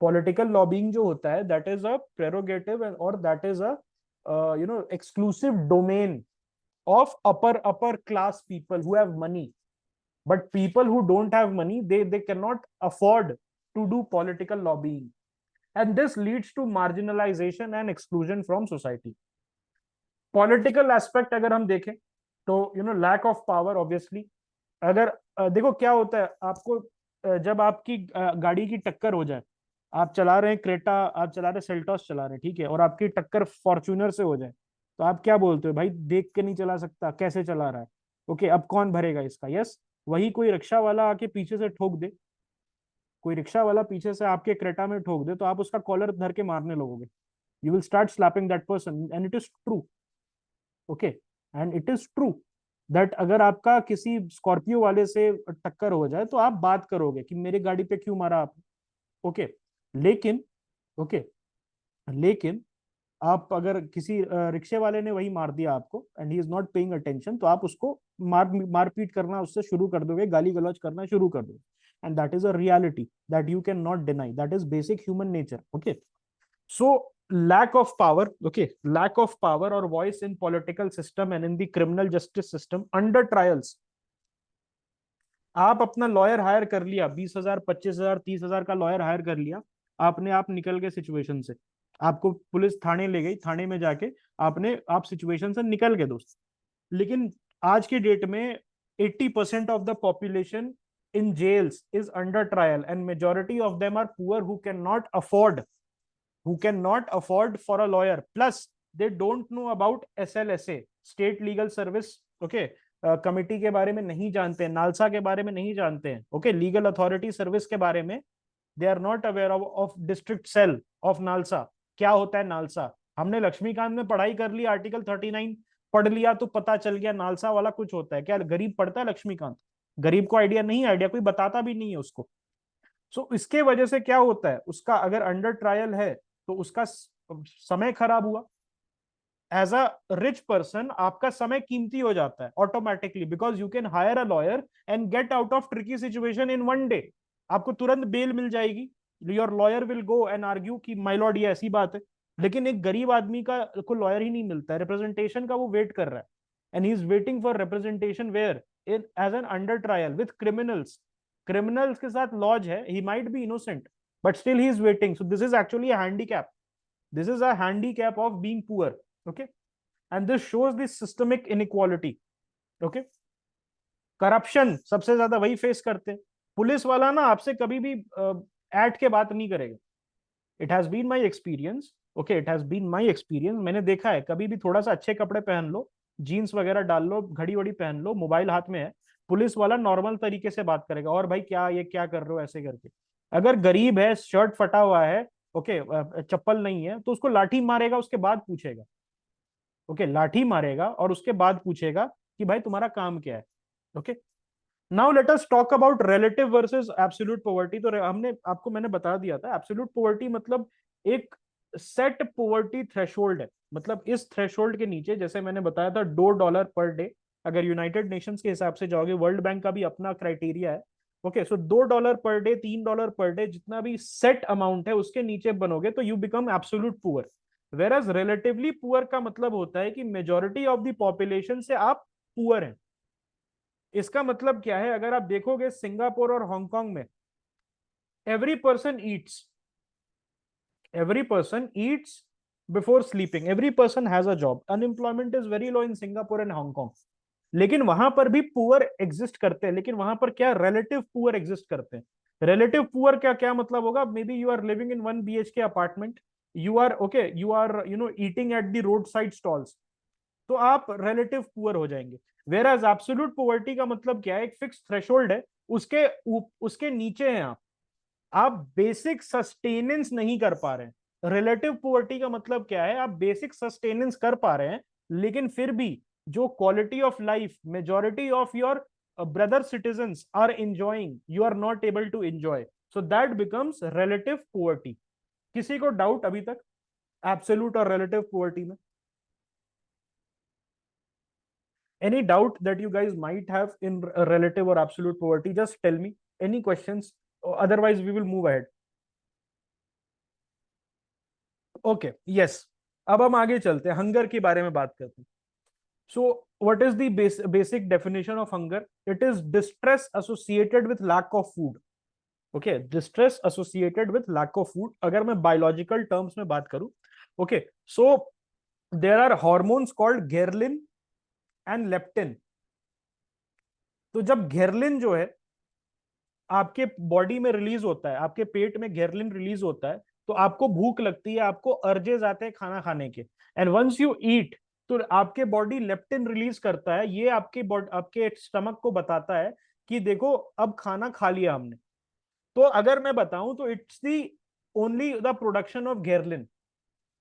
Political lobbying जो होता है, that is a prerogative or that is a exclusive domain of upper class people who have money. But people who don't have money, they cannot afford to do political lobbying, and this leads to marginalization and exclusion from society. Political aspect अगर हम देखें तो lack of power obviously. अगर देखो क्या होता है आपको, जब आपकी गाड़ी की टक्कर हो जाए, आप चला रहे हैं क्रेटा, आप चला रहे सेल्टॉस चला रहे हैं, ठीक है, और आपकी टक्कर फॉर्च्यूनर से हो जाए, तो आप क्या बोलते हो, भाई देख के नहीं चला सकता, कैसे चला रहा है, ओके अब कौन भरेगा इसका। यस, वही कोई रिक्शा वाला आके पीछे से ठोक दे, कोई रिक्शा वाला पीछे से आपके क्रेटा में ठोक दे, तो आप उसका कॉलर धर के मारने लगोगे, you will start slapping that person, and it is true. Okay, and it is true that अगर आपका किसी स्कॉर्पियो वाले से टक्कर हो जाए तो आप बात करोगे कि मेरे गाड़ी पे क्यों मारा आप। ओके, लेकिन ओके लेकिन आप अगर किसी रिक्शे वाले ने वही मार दिया आपको and he is not paying attention, तो आप उसको मारपीट करना उससे शुरू कर दोगे, गाली गलौज करना शुरू कर दोगे, and that is a reality that you can not deny, that is basic human nature. Okay, So lack of power, okay, lack of power or voice in political system and in the criminal justice system under trials. आप अपना lawyer hire कर लिया, 20,000 25,000 30,000 का lawyer hire कर लिया, आपने आप निकल गए सिचुएशन से, आपको पुलिस थाने ले गई, थाने में जाके आप सिचुएशन से निकल गए दोस्त। लेकिन आज की डेट में 80% of the population in jails is under trial and majority of them are poor who cannot afford for a lawyer, plus they don't know about SLSA, state legal service, okay, committee के बारे में नहीं जानते हैं, NALSA के बारे में नहीं जानते हैं, ओके, लीगल अथॉरिटी सर्विस के बारे में they are not aware of district cell of NALSA. क्या होता है नालसा? हमने लक्ष्मीकांत में पढ़ाई कर ली, आर्टिकल 39 पढ़ लिया तो पता चल गया नालसा वाला कुछ होता है क्या? गरीब पढ़ता है लक्ष्मीकांत? गरीब को आइडिया नहीं, आइडिया कोई बताता भी नहीं है उसको। सो इसके वजह से क्या होता है, उसका अगर अंडर ट्रायल है तो उसका समय खराब हुआ। एज अ रिच पर्सन आपका समय कीमती हो जाता है automatically, because you can hire a lawyer and get out of tricky situation in one day. आपको तुरंत बेल मिल जाएगी, your lawyer will go and argue कि माय लॉर्ड ये ऐसी बात है। लेकिन एक गरीब आदमी का को लॉयर ही नहीं मिलता है, रिप्रेजेंटेशन का वो वेट कर रहा है, and he is waiting for representation wherein as an under trial with criminals. Criminals के साथ लॉज है, he might be innocent but still he is waiting. So this is actually a handicap, this is a handicap of being poor, okay, and this shows the systemic inequality, okay। Corruption सबसे ज्यादा वही face करते हैं। Police वाला ना आपसे कभी भी ऐट के बात नहीं करेगा। It has been my experience, okay, it has been my experience, मैंने देखा है, कभी भी थोड़ा सा अच्छे कपड़े पहन लो, जीन्स वगैरह डाल लो, घड़ी वड़ी पहन लो, मोबाइल हाथ में है, पुलिस वाला नॉर्मल तरीके से बात करेगा, और भाई क्या ये क्या कर रहे हो ऐसे करके। अगर गरीब है, शर्ट फटा हुआ है, ओके, चप्पल नहीं है, तो उसको लाठी मारेगा, उसके बाद पूछेगा, ओके, लाठी मारेगा और उसके बाद पूछेगा कि भाई तुम्हारा काम क्या है, okay. Now let us talk about relative versus absolute poverty. तो हमने आपको मैंने बता दिया था, एब्सोल्यूट पॉवर्टी मतलब एक सेट पॉवर्टी थ्रेशोल्ड है, मतलब इस थ्रेशोल्ड के नीचे, जैसे मैंने बताया था $2 पर डे, अगर यूनाइटेड नेशंस के हिसाब से जाओगे, वर्ल्ड बैंक का भी अपना क्राइटेरिया है, ओके, सो $2 पर डे, $3 पर डे, जितना भी सेट अमाउंट है उसके नीचे बनोगे तो you become absolute poor. Whereas relatively poor का मतलब होता है कि मेजोरिटी ऑफ द पॉपुलेशन से आप पुअर हैं। इसका मतलब क्या है, अगर आप देखोगे सिंगापुर और हांगकांग में every person Yeats, every person Yeats before sleeping, every person has a job, unemployment is very low in Singapore and Hong Kong. लेकिन वहां पर भी पुअर एग्जिस्ट करते हैं, लेकिन वहां पर क्या रिलेटिव पुअर एग्जिस्ट करते हैं। रिलेटिव पुअर क्या क्या मतलब होगा, maybe you are living in 1 BHK apartment, you are okay, you are eating at the road side stalls, तो आप रिलेटिव पुअर हो जाएंगे। वेयर एज एब्सोल्यूट पॉवर्टी का मतलब क्या है, एक फिक्स थ्रेशोल्ड है, उसके उसके नीचे हैं आप बेसिक सस्टेनेंस नहीं कर पा रहे हैं। रिलेटिव पॉवर्टी का मतलब क्या है, आप बेसिक सस्टेनेंस कर पा रहे हैं, लेकिन फिर भी जो quality of life majority of your brother citizens are enjoying, you are not able to enjoy, so that becomes relative poverty. किसी को डाउट अभी तक एब्सोल्यूट और रिलेटिव पॉवर्टी में? Any doubt that you guys might have in relative or absolute poverty, just tell me. Any questions? Otherwise we will move ahead. Okay, yes, अब हम आगे चलते हैं, हंगर के बारे में बात करते हैं। So what is the basic definition of hunger? It is distress associated with lack of food. Okay, distress associated with lack of food, अगर मैं biological terms में बात करूं, okay, so there are hormones called ghrelin and leptin। तो जब घेरलिन जो है आपके बॉडी में रिलीज होता है, आपके पेट में घेरलिन रिलीज होता है, तो आपको भूख लगती है, आपको अर्जेस आते हैं खाना खाने के, एंड वंस यू ईट तो आपके बॉडी लेप्टिन रिलीज करता है, ये आपके स्टमक को बताता है कि देखो अब खाना खा लिया हमने। तो अगर मैं बताऊं तो it's the only the production of ghrelin,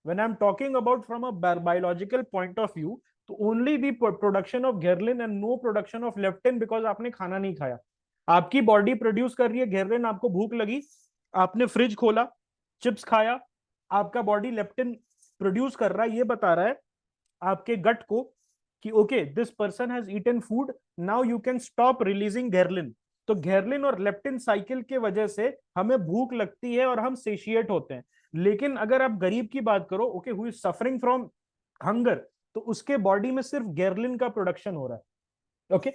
when I'm talking about from a biological point of view, तो only the production of ghrelin and no production of leptin, because आपने खाना नहीं खाया, आपकी बॉडी प्रोड्यूस कर रही है घेरलिन, आपको भूख लगी, आपने फ्रिज खोला, चिप्स खाया, आपका बॉडी लेप्टिन प्रोड्यूस कर रहा है, ये बता रहा है आपके गट को कि okay this person has eaten food, now you can stop releasing ghrelin. तो घेरलिन और लेप्टिन साइकिल के वजह से हमें भूख लगती है और हम सेशिएट होते हैं। लेकिन अगर आप गरीब की बात करो, okay, who is suffering from hunger, तो उसके बॉडी में सिर्फ गेरलिन का प्रोडक्शन हो रहा है। Okay,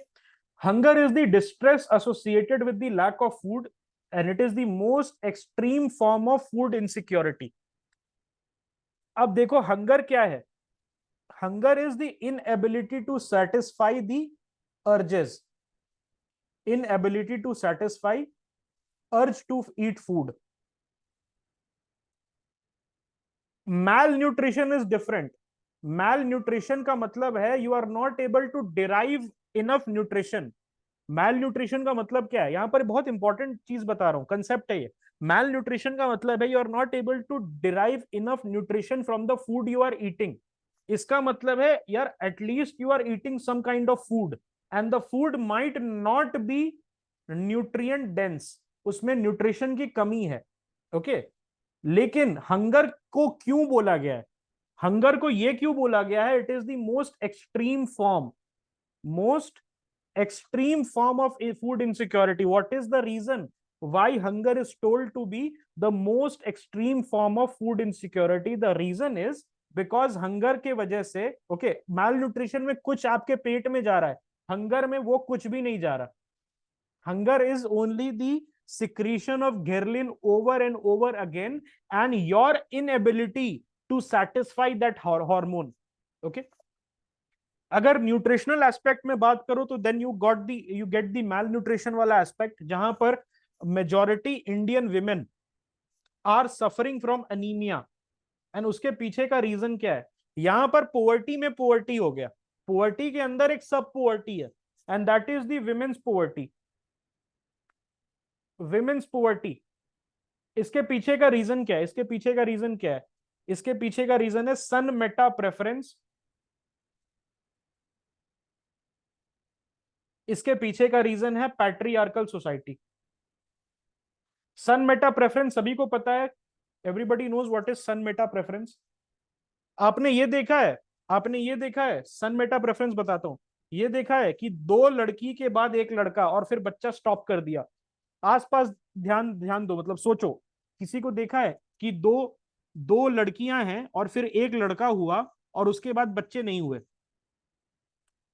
hunger is the distress associated with the lack of food and it is the most extreme form of food insecurity. अब देखो हंगर क्या है? Hunger is the inability to satisfy the urges, inability to satisfy urge to eat food. Malnutrition is different. Malnutrition का मतलब है you are not able to derive enough nutrition. Malnutrition का मतलब क्या है? यहां पर बहुत इंपॉर्टेंट चीज बता रहा हूं, कंसेप्ट है ये। Malnutrition का मतलब है you are not able to derive enough nutrition from the food you are eating. इसका मतलब है यार at least you are eating some kind of food and the food might not be nutrient dense, उसमें nutrition की कमी है। Okay, लेकिन hunger को क्यों बोला गया है? हंगर को यह क्यों बोला गया है? It is the most extreme form, most extreme form of a food insecurity. What is the reason why hunger is told to be the most extreme form of food insecurity? The reason is because hunger के वजह से, okay, malnutrition में कुछ आपके पेट में जा रहा है, हंगर में वो कुछ भी नहीं जा रहा। Hunger is only the secretion of ghrelin over and over again and your inability to satisfy that hormone. Okay, अगर न्यूट्रिशनल एस्पेक्ट में बात करो तो then you get the mal nutrition वाला एस्पेक्ट, जहां पर majority Indian women are suffering from anaemia. And उसके पीछे का रीजन क्या है? यहां पर पोवर्टी में पोवर्टी हो गया, पोवर्टी के अंदर एक सब पोवर्टी है and that is the women's poverty. Women's poverty, इसके पीछे का रीजन क्या है? इसके पीछे का रीजन क्या है? इसके पीछे का रीजन है सन मेटा प्रेफरेंस। इसके पीछे का रीजन है patriarchal society. Son meta preference सभी को पता है, everybody knows what is son meta preference. आपने ये देखा है, आपने ये देखा है, सन मेटा प्रेफरेंस बताता हूं, ये देखा है कि दो लड़की के बाद एक लड़का और फिर बच्चा स्टॉप कर दिया। आसपास ध्यान ध्यान दो, मतलब सोचो, किसी को देखा है कि दो दो लड़कियां हैं और फिर एक लड़का हुआ और उसके बाद बच्चे नहीं हुए?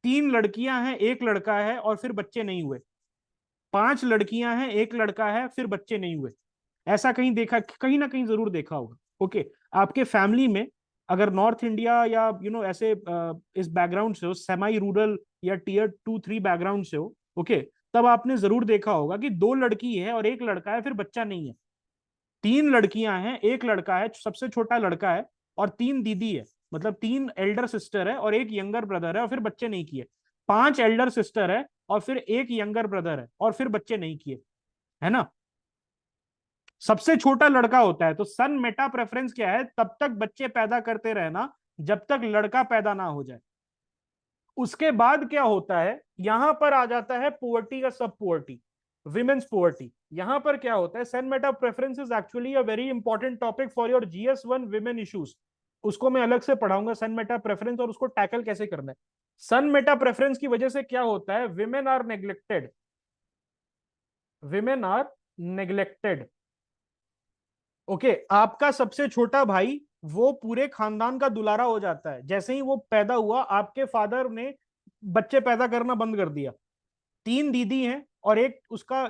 तीन लड़कियां हैं, एक लड़का है और फिर बच्चे नहीं हुए? पांच लड़कियां हैं, एक लड़का है, फिर बच्चे नहीं हुए? ऐसा कहीं देखा? कहीं ना कहीं जरूर देखा होगा। ओके, आपके फैमिली में अगर नॉर्थ इंडिया या ऐसे इस बैकग्राउंड से हो, सेमाई रूरल या टीयर 2-3 बैकग्राउंड से हो, ओके, तब आपने जरूर देखा होगा कि दो लड़की है और एक लड़का है, फिर बच्चा नहीं है। तीन लड़कियां हैं, एक लड़का है, सबसे छोटा लड़का है, और तीन दीदी है, मतलब तीन एल्डर सिस्टर है और एक यंगर ब्रदर है और फिर बच्चे नहीं किए। पांच एल्डर सिस्टर है और फिर एक यंगर ब्रदर है और फिर बच्चे नहीं किए, है ना? सबसे छोटा लड़का होता है। तो सन मेटा प्रेफरेंस क्या है? तब तक बच्चे पैदा करते रहना जब तक लड़का पैदा ना हो जाए। उसके बाद क्या होता है? यहां पर आ जाता है पोवर्टी का सब पोवर्टी, विमेन्स पोवर्टी। यहां पर क्या होता है? Son meta preference is actually a very important topic for your GS1 women issues. उसको मैं अलग से पढ़ाऊंगा, सन मेटा प्रेफरेंस, और उसको टैकल कैसे करना है। सन मेटा प्रेफरेंस की वजह से क्या होता है? Women are neglected, women are neglected. Okay, आपका सबसे छोटा भाई वो पूरे खानदान का दुलारा हो जाता है। जैसे ही वो पैदा हुआ, आपके फादर ने बच्चे पैदा करना बंद कर दिया। तीन दीदी हैं और एक उसका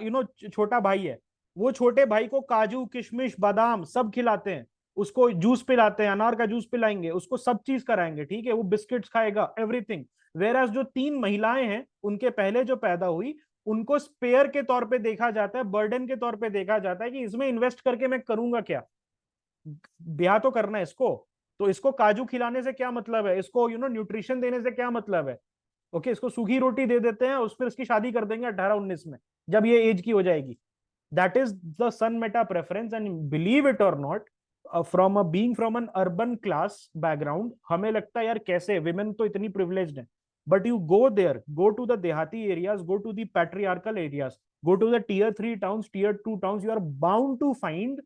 छोटा भाई है। वो छोटे भाई को काजू किशमिश बादाम सब खिलाते हैं, उसको जूस पिलाते हैं, अनार का जूस पिलाएंगे, उसको सब चीज कराएंगे, ठीक है, वो बिस्किट्स खाएगा, एवरीथिंग। वेयर जो तीन महिलाएं हैं, उनके पहले जो पैदा हुई, उनको स्पेयर के तौर पे देखा जाता है, बर्डन के तौर पे देखा जाता है कि इसमें इन्वेस्ट करके मैं करूंगा क्या? ब्याह तो करना है इसको, तो इसको काजू खिलाने से क्या मतलब है, इसको न्यूट्रिशन देने से क्या मतलब है? ओके, इसको सूखी रोटी दे देते हैं, उस पर इसकी शादी कर देंगे 18-19 में, जब ये एज की हो जाएगी। That is the son meta preference. And believe it or not, from being from an urban class background, हमें लगता है यार कैसे विमेन तो इतनी प्रिविलेज्ड है, but you go there, go to the देहाती areas, go to the patriarchal areas, go to the tier 3 towns, tier 2 towns, you are bound to find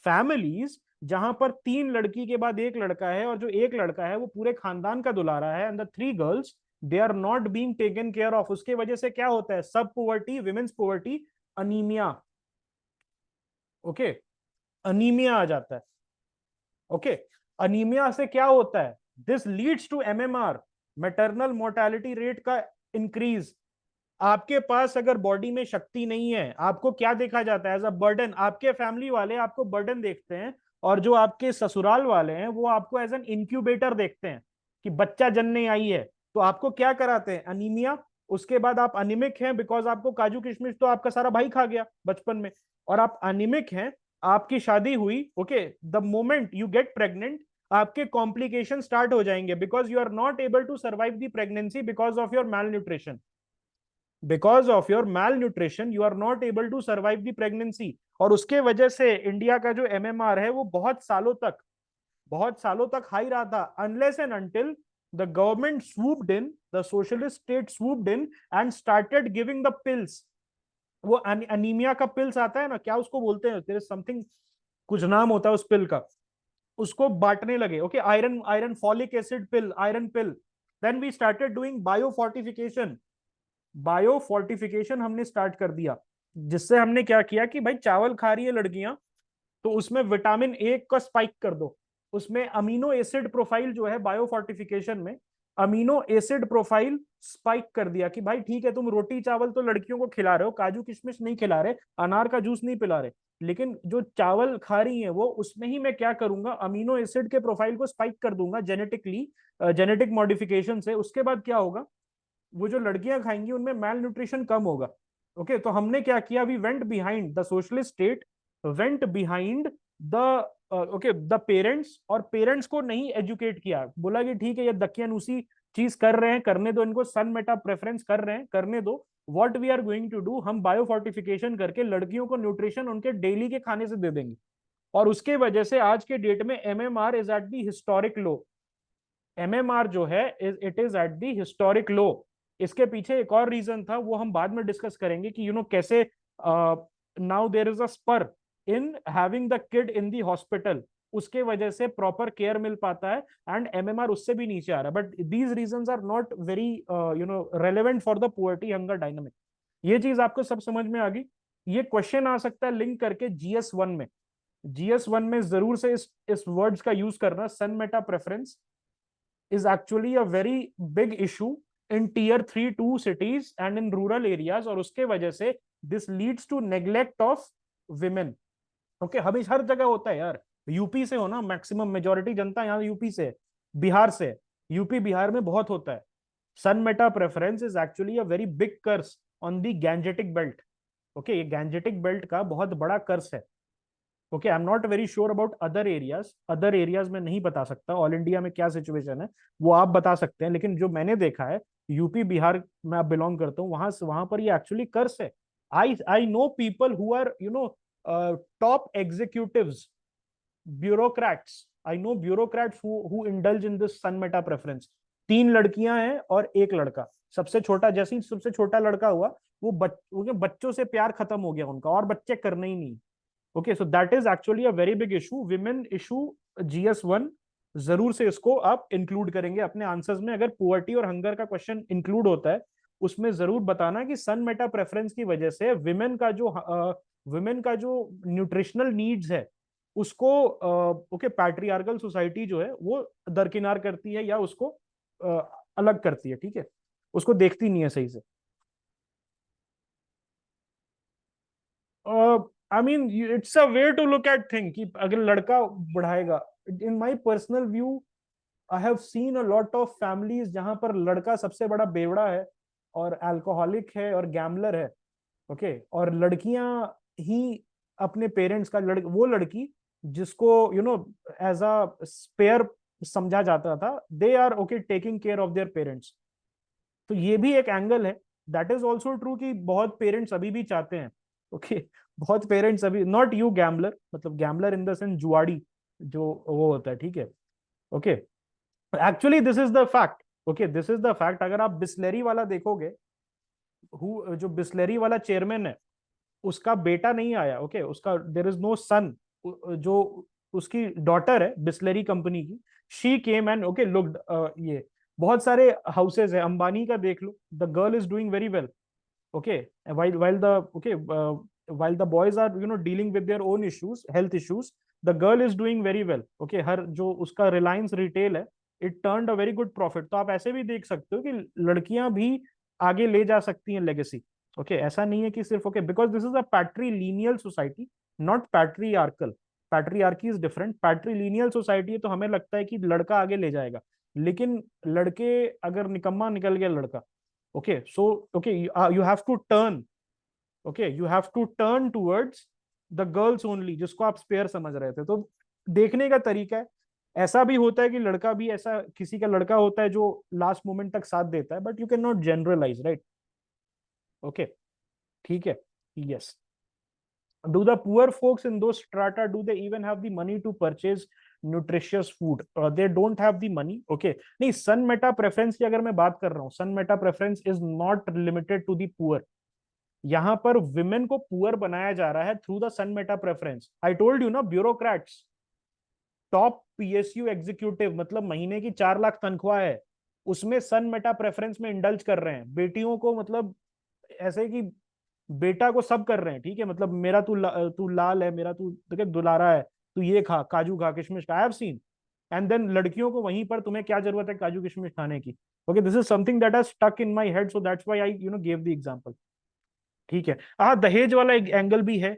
families जहां पर तीन लड़की के बाद एक लड़का है और जो एक लड़का है वो पूरे खानदान का दुलारा है, and the three girls they are not being taken care of. उसके वजह से क्या होता है? सब poverty, women's poverty, anemia. Okay, anemia आ जाता है। ओके, अनीमिया से क्या होता है? This leads to MMR, maternal mortality rate का इंक्रीज। आपके पास अगर बॉडी में शक्ति नहीं है, आपको क्या देखा जाता है? As a burden. आपके फैमिली वाले आपको बर्डन देखते हैं, और जो आपके ससुराल वाले हैं वो आपको एज एन इंक्यूबेटर देखते हैं कि बच्चा जनने आई है। तो आपको क्या कराते हैं? अनीमिया। उसके बाद आप अनिमिक हैं बिकॉज आपको काजू किशमिश तो आपका सारा भाई खा गया बचपन में, और आप अनिमिक हैं। आपकी शादी हुई, okay, the moment you get pregnant आपके कॉम्प्लिकेशन स्टार्ट हो जाएंगे, because you are not able to survive the pregnancy because of your mal nutrition. Because of your mal nutrition you are not able to survive the pregnancy. और उसके वजह से India का जो MMR है वो बहुत सालों तक हाई रहा था, unless and until the government swooped in, the socialist state swooped in and started giving the pills। वो अनीमिया का पिल्स आता है ना, क्या उसको बोलते हैं? देयर इज समथिंग, कुछ नाम होता है उस पिल का। उसको बांटने लगे, okay, iron iron folic acid pill, iron pill. Then we started doing bio fortification. Bio fortification हमने स्टार्ट कर दिया, जिससे हमने क्या किया कि भाई चावल खा रही है लड़कियां, तो उसमें विटामिन ए का स्पाइक कर दो। उसमें अमीनो एसिड प्रोफाइल जो है बायो फोर्टिफिकेशन में, अमीनो एसिड प्रोफाइल स्पाइक कर दिया कि भाई ठीक है, तुम रोटी चावल तो लड़कियों को खिला रहे हो, काजू किशमिश नहीं खिला रहे, अनार का जूस नहीं पिला रहे, लेकिन जो चावल खा रही है वो, उसमें ही मैं क्या करूंगा, अमीनो एसिड के प्रोफाइल को स्पाइक कर दूंगा जेनेटिकली, जेनेटिक मॉडिफिकेशन से। उसके बाद क्या होगा? वो जो लड़कियां खाएंगी उनमें मैल न्यूट्रिशन कम होगा। ओके, तो हमने क्या किया? We went behind the socialist state, went behind the okay the parents, और पेरेंट्स को नहीं एजुकेट किया। बोला कि ठीक है, ये दकियानूसी चीज कर रहे हैं, करने दो इनको, सन मेटा प्रेफरेंस कर रहे हैं, करने दो। What we are going to do, हम बायो फोर्टिफिकेशन करके लड़कियों को न्यूट्रिशन उनके डेली के खाने से दे देंगे। और उसके वजह से आज के डेट में MMR is at the historic low. MMR जो है it is at the historic low. इसके पीछे एक और रीजन था, वो हम बाद में डिस्कस करेंगे कि कैसे now there is a spur in having the kid in the hospital. उसके वजह से प्रॉपर केयर मिल पाता है, एंड एमएमआर उससे भी नीचे आ रहा है। But these reasons are not very relevant for the poverty hunger dynamic. ये चीज आपको सब समझ में आ गई? ये क्वेश्चन आ सकता है लिंक करके जीएस 1 में। जीएस 1 में जरूर से इस वर्ड्स का यूज करना, son meta preference is actually a very big issue in tier 3 2 cities and in rural areas, और उसके वजह से this leads to neglect of women। Okay, हमें हर जगह होता है यार। यूपी से हो ना, मैक्सिमम मेजोरिटी जनता यहाँ यूपी से, बिहार से, यूपी बिहार में बहुत होता है। Son meta preference is actually a very big curse on the Gangetic belt. Okay, ये गैंजेटिक बेल्ट का बहुत बड़ा कर्स है। Okay, I am not very sure about other areas में नहीं बता सकता, ऑल इंडिया में क्या सिचुएशन है वो आप बता सकते हैं, लेकिन जो मैंने देखा है, यूपी बिहार में आप बिलोंग करता हूँ, वहां पर ये एक्चुअली कर्स है। I know people who are top executives, bureaucrats. I know bureaucrats who indulge in this son meta preference. 3 लड़कियां हैं और 1 लड़का। सबसे छोटा, जैसे ही सबसे छोटा लड़का हुआ, वो बच्चों से प्यार खत्म हो गया उनका, और बच्चे करने ही नहीं। Okay, so that is actually a very big issue, women issue, GS 1। जरूर से इसको आप इंक्लूड करेंगे अपने आंसर्स में। अगर पुअर्टी और हंगर का क्वेश्चन इंक्लूड होता है, उसमें जरूर बताना कि सन मेटा प्रेफरेंस की वजह से विमेन का जो न्यूट्रिशनल नीड्स है, उसको ओके पैट्रियार्कल सोसाइटी जो है वो दरकिनार करती है, या उसको अलग करती है, ठीक है, उसको देखती नहीं है सही से। I mean it's a way to look at thing कि अगर लड़का बढ़ाएगा, in my personal view, I have seen a lot of families जहां पर लड़का सबसे बड़ा बेवड़ा है, और अल्कोहलिक है, और गैम्बलर है। ओके, और लड़कियां ही अपने पेरेंट्स का, वो लड़की जिसको एज अ स्पेयर समझा जाता था, they are okay taking care of their parents. तो ये भी एक एंगल है। दैट इज ऑल्सो ट्रू कि बहुत पेरेंट्स अभी भी चाहते हैं, ओके, बहुत पेरेंट्स अभी, नॉट यू गैम्बलर, मतलब गैम्बलर इन द सेंस जुआड़ी जो वो होता है, ठीक है, okay, actually this is the fact. Okay, this is the fact. अगर आप बिस्लेरी वाला देखोगे, जो बिस्लेरी वाला चेयरमैन है, उसका बेटा नहीं आया, ओके, उसका देयर इज नो सन। जो उसकी डॉटर है बिस्लेरी कंपनी की, she came and okay looked, ये बहुत सारे हाउसेज है, अंबानी का देख लो, the girl is doing very well. Okay, while the okay while the boys are dealing with their own issues, health issues, the girl is doing very well, okay, her जो उसका Reliance retail है, it turned a very good profit. तो आप ऐसे भी देख सकते हो कि लड़कियां भी आगे ले जा सकती हैं लेगेसी। ओके, ऐसा नहीं है कि सिर्फ, okay, because this is a patrilineal society, not patriarchal. Patriarchy is different, patrilineal society है तो हमें लगता है कि लड़का आगे ले जाएगा, लेकिन लड़के, अगर निकम्मा निकल गया लड़का, okay, so okay, you have to turn, okay, you have to turn towards the girls only, जिसको आप स्पेयर समझ रहे थे। तो देखने का तरीका है। ऐसा भी होता है कि लड़का भी, ऐसा किसी का लड़का होता है जो लास्ट मोमेंट तक साथ देता है, but you can not generalise, right? Okay, ठीक है, yes. Do the poor folks in those strata, do they even have the money to purchase nutritious food? They don't have the money, okay? नहीं, सन meta preference की अगर मैं बात कर रहा हूँ, son meta preference is not limited to the poor. यहाँ पर विमेन को पुअर बनाया जा रहा है through the son meta preference. I told you ना, ब्यूरोक्रेट्स, टॉप पीएसयू एग्जीक्यूटिव, मतलब महीने की 4 लाख तनख्वाह है, उसमें सन मेटा प्रेफरेंस में इंडल्ज कर रहे हैं बेटियों को, मतलब ऐसे कि बेटा को सब कर रहे हैं, ठीक है, मतलब मेरा तू लाल है, मेरा तू देखे दुलारा है, तू ये खा, काजू खा, किशमिश खा, I have seen. And then लड़कियों को वहीं पर, तुम्हें क्या जरूरत है काजू किशमिश खाने की? Okay, this is something that has stuck in my head, so that's why I give the example. ठीक है, हाँ, दहेज वाला एक एंगल भी है,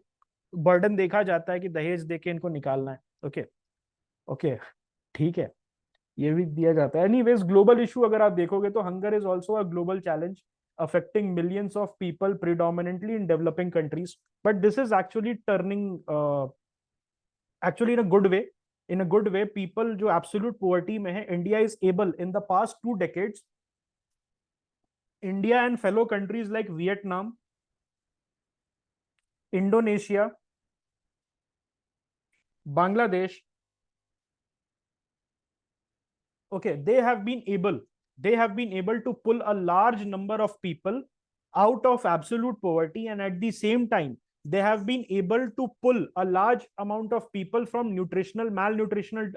बर्डन देखा जाता है कि दहेज देके इनको निकालना है। ओके, ओके, ठीक है, ये भी दिया जाता है। एनीवेज, ग्लोबल इशू अगर आप देखोगे तो hunger is also a global challenge affecting millions of people predominantly in developing countries, but this is actually turning, actually in a good way, in a good way, people जो absolute poverty में है, India is able in the past 2 decades, India and fellow countries like Vietnam, Indonesia, Bangladesh, okay, they have been able to pull a large number of people out of absolute poverty, and at the same time they have been able to pull a large amount of people from malnutrition,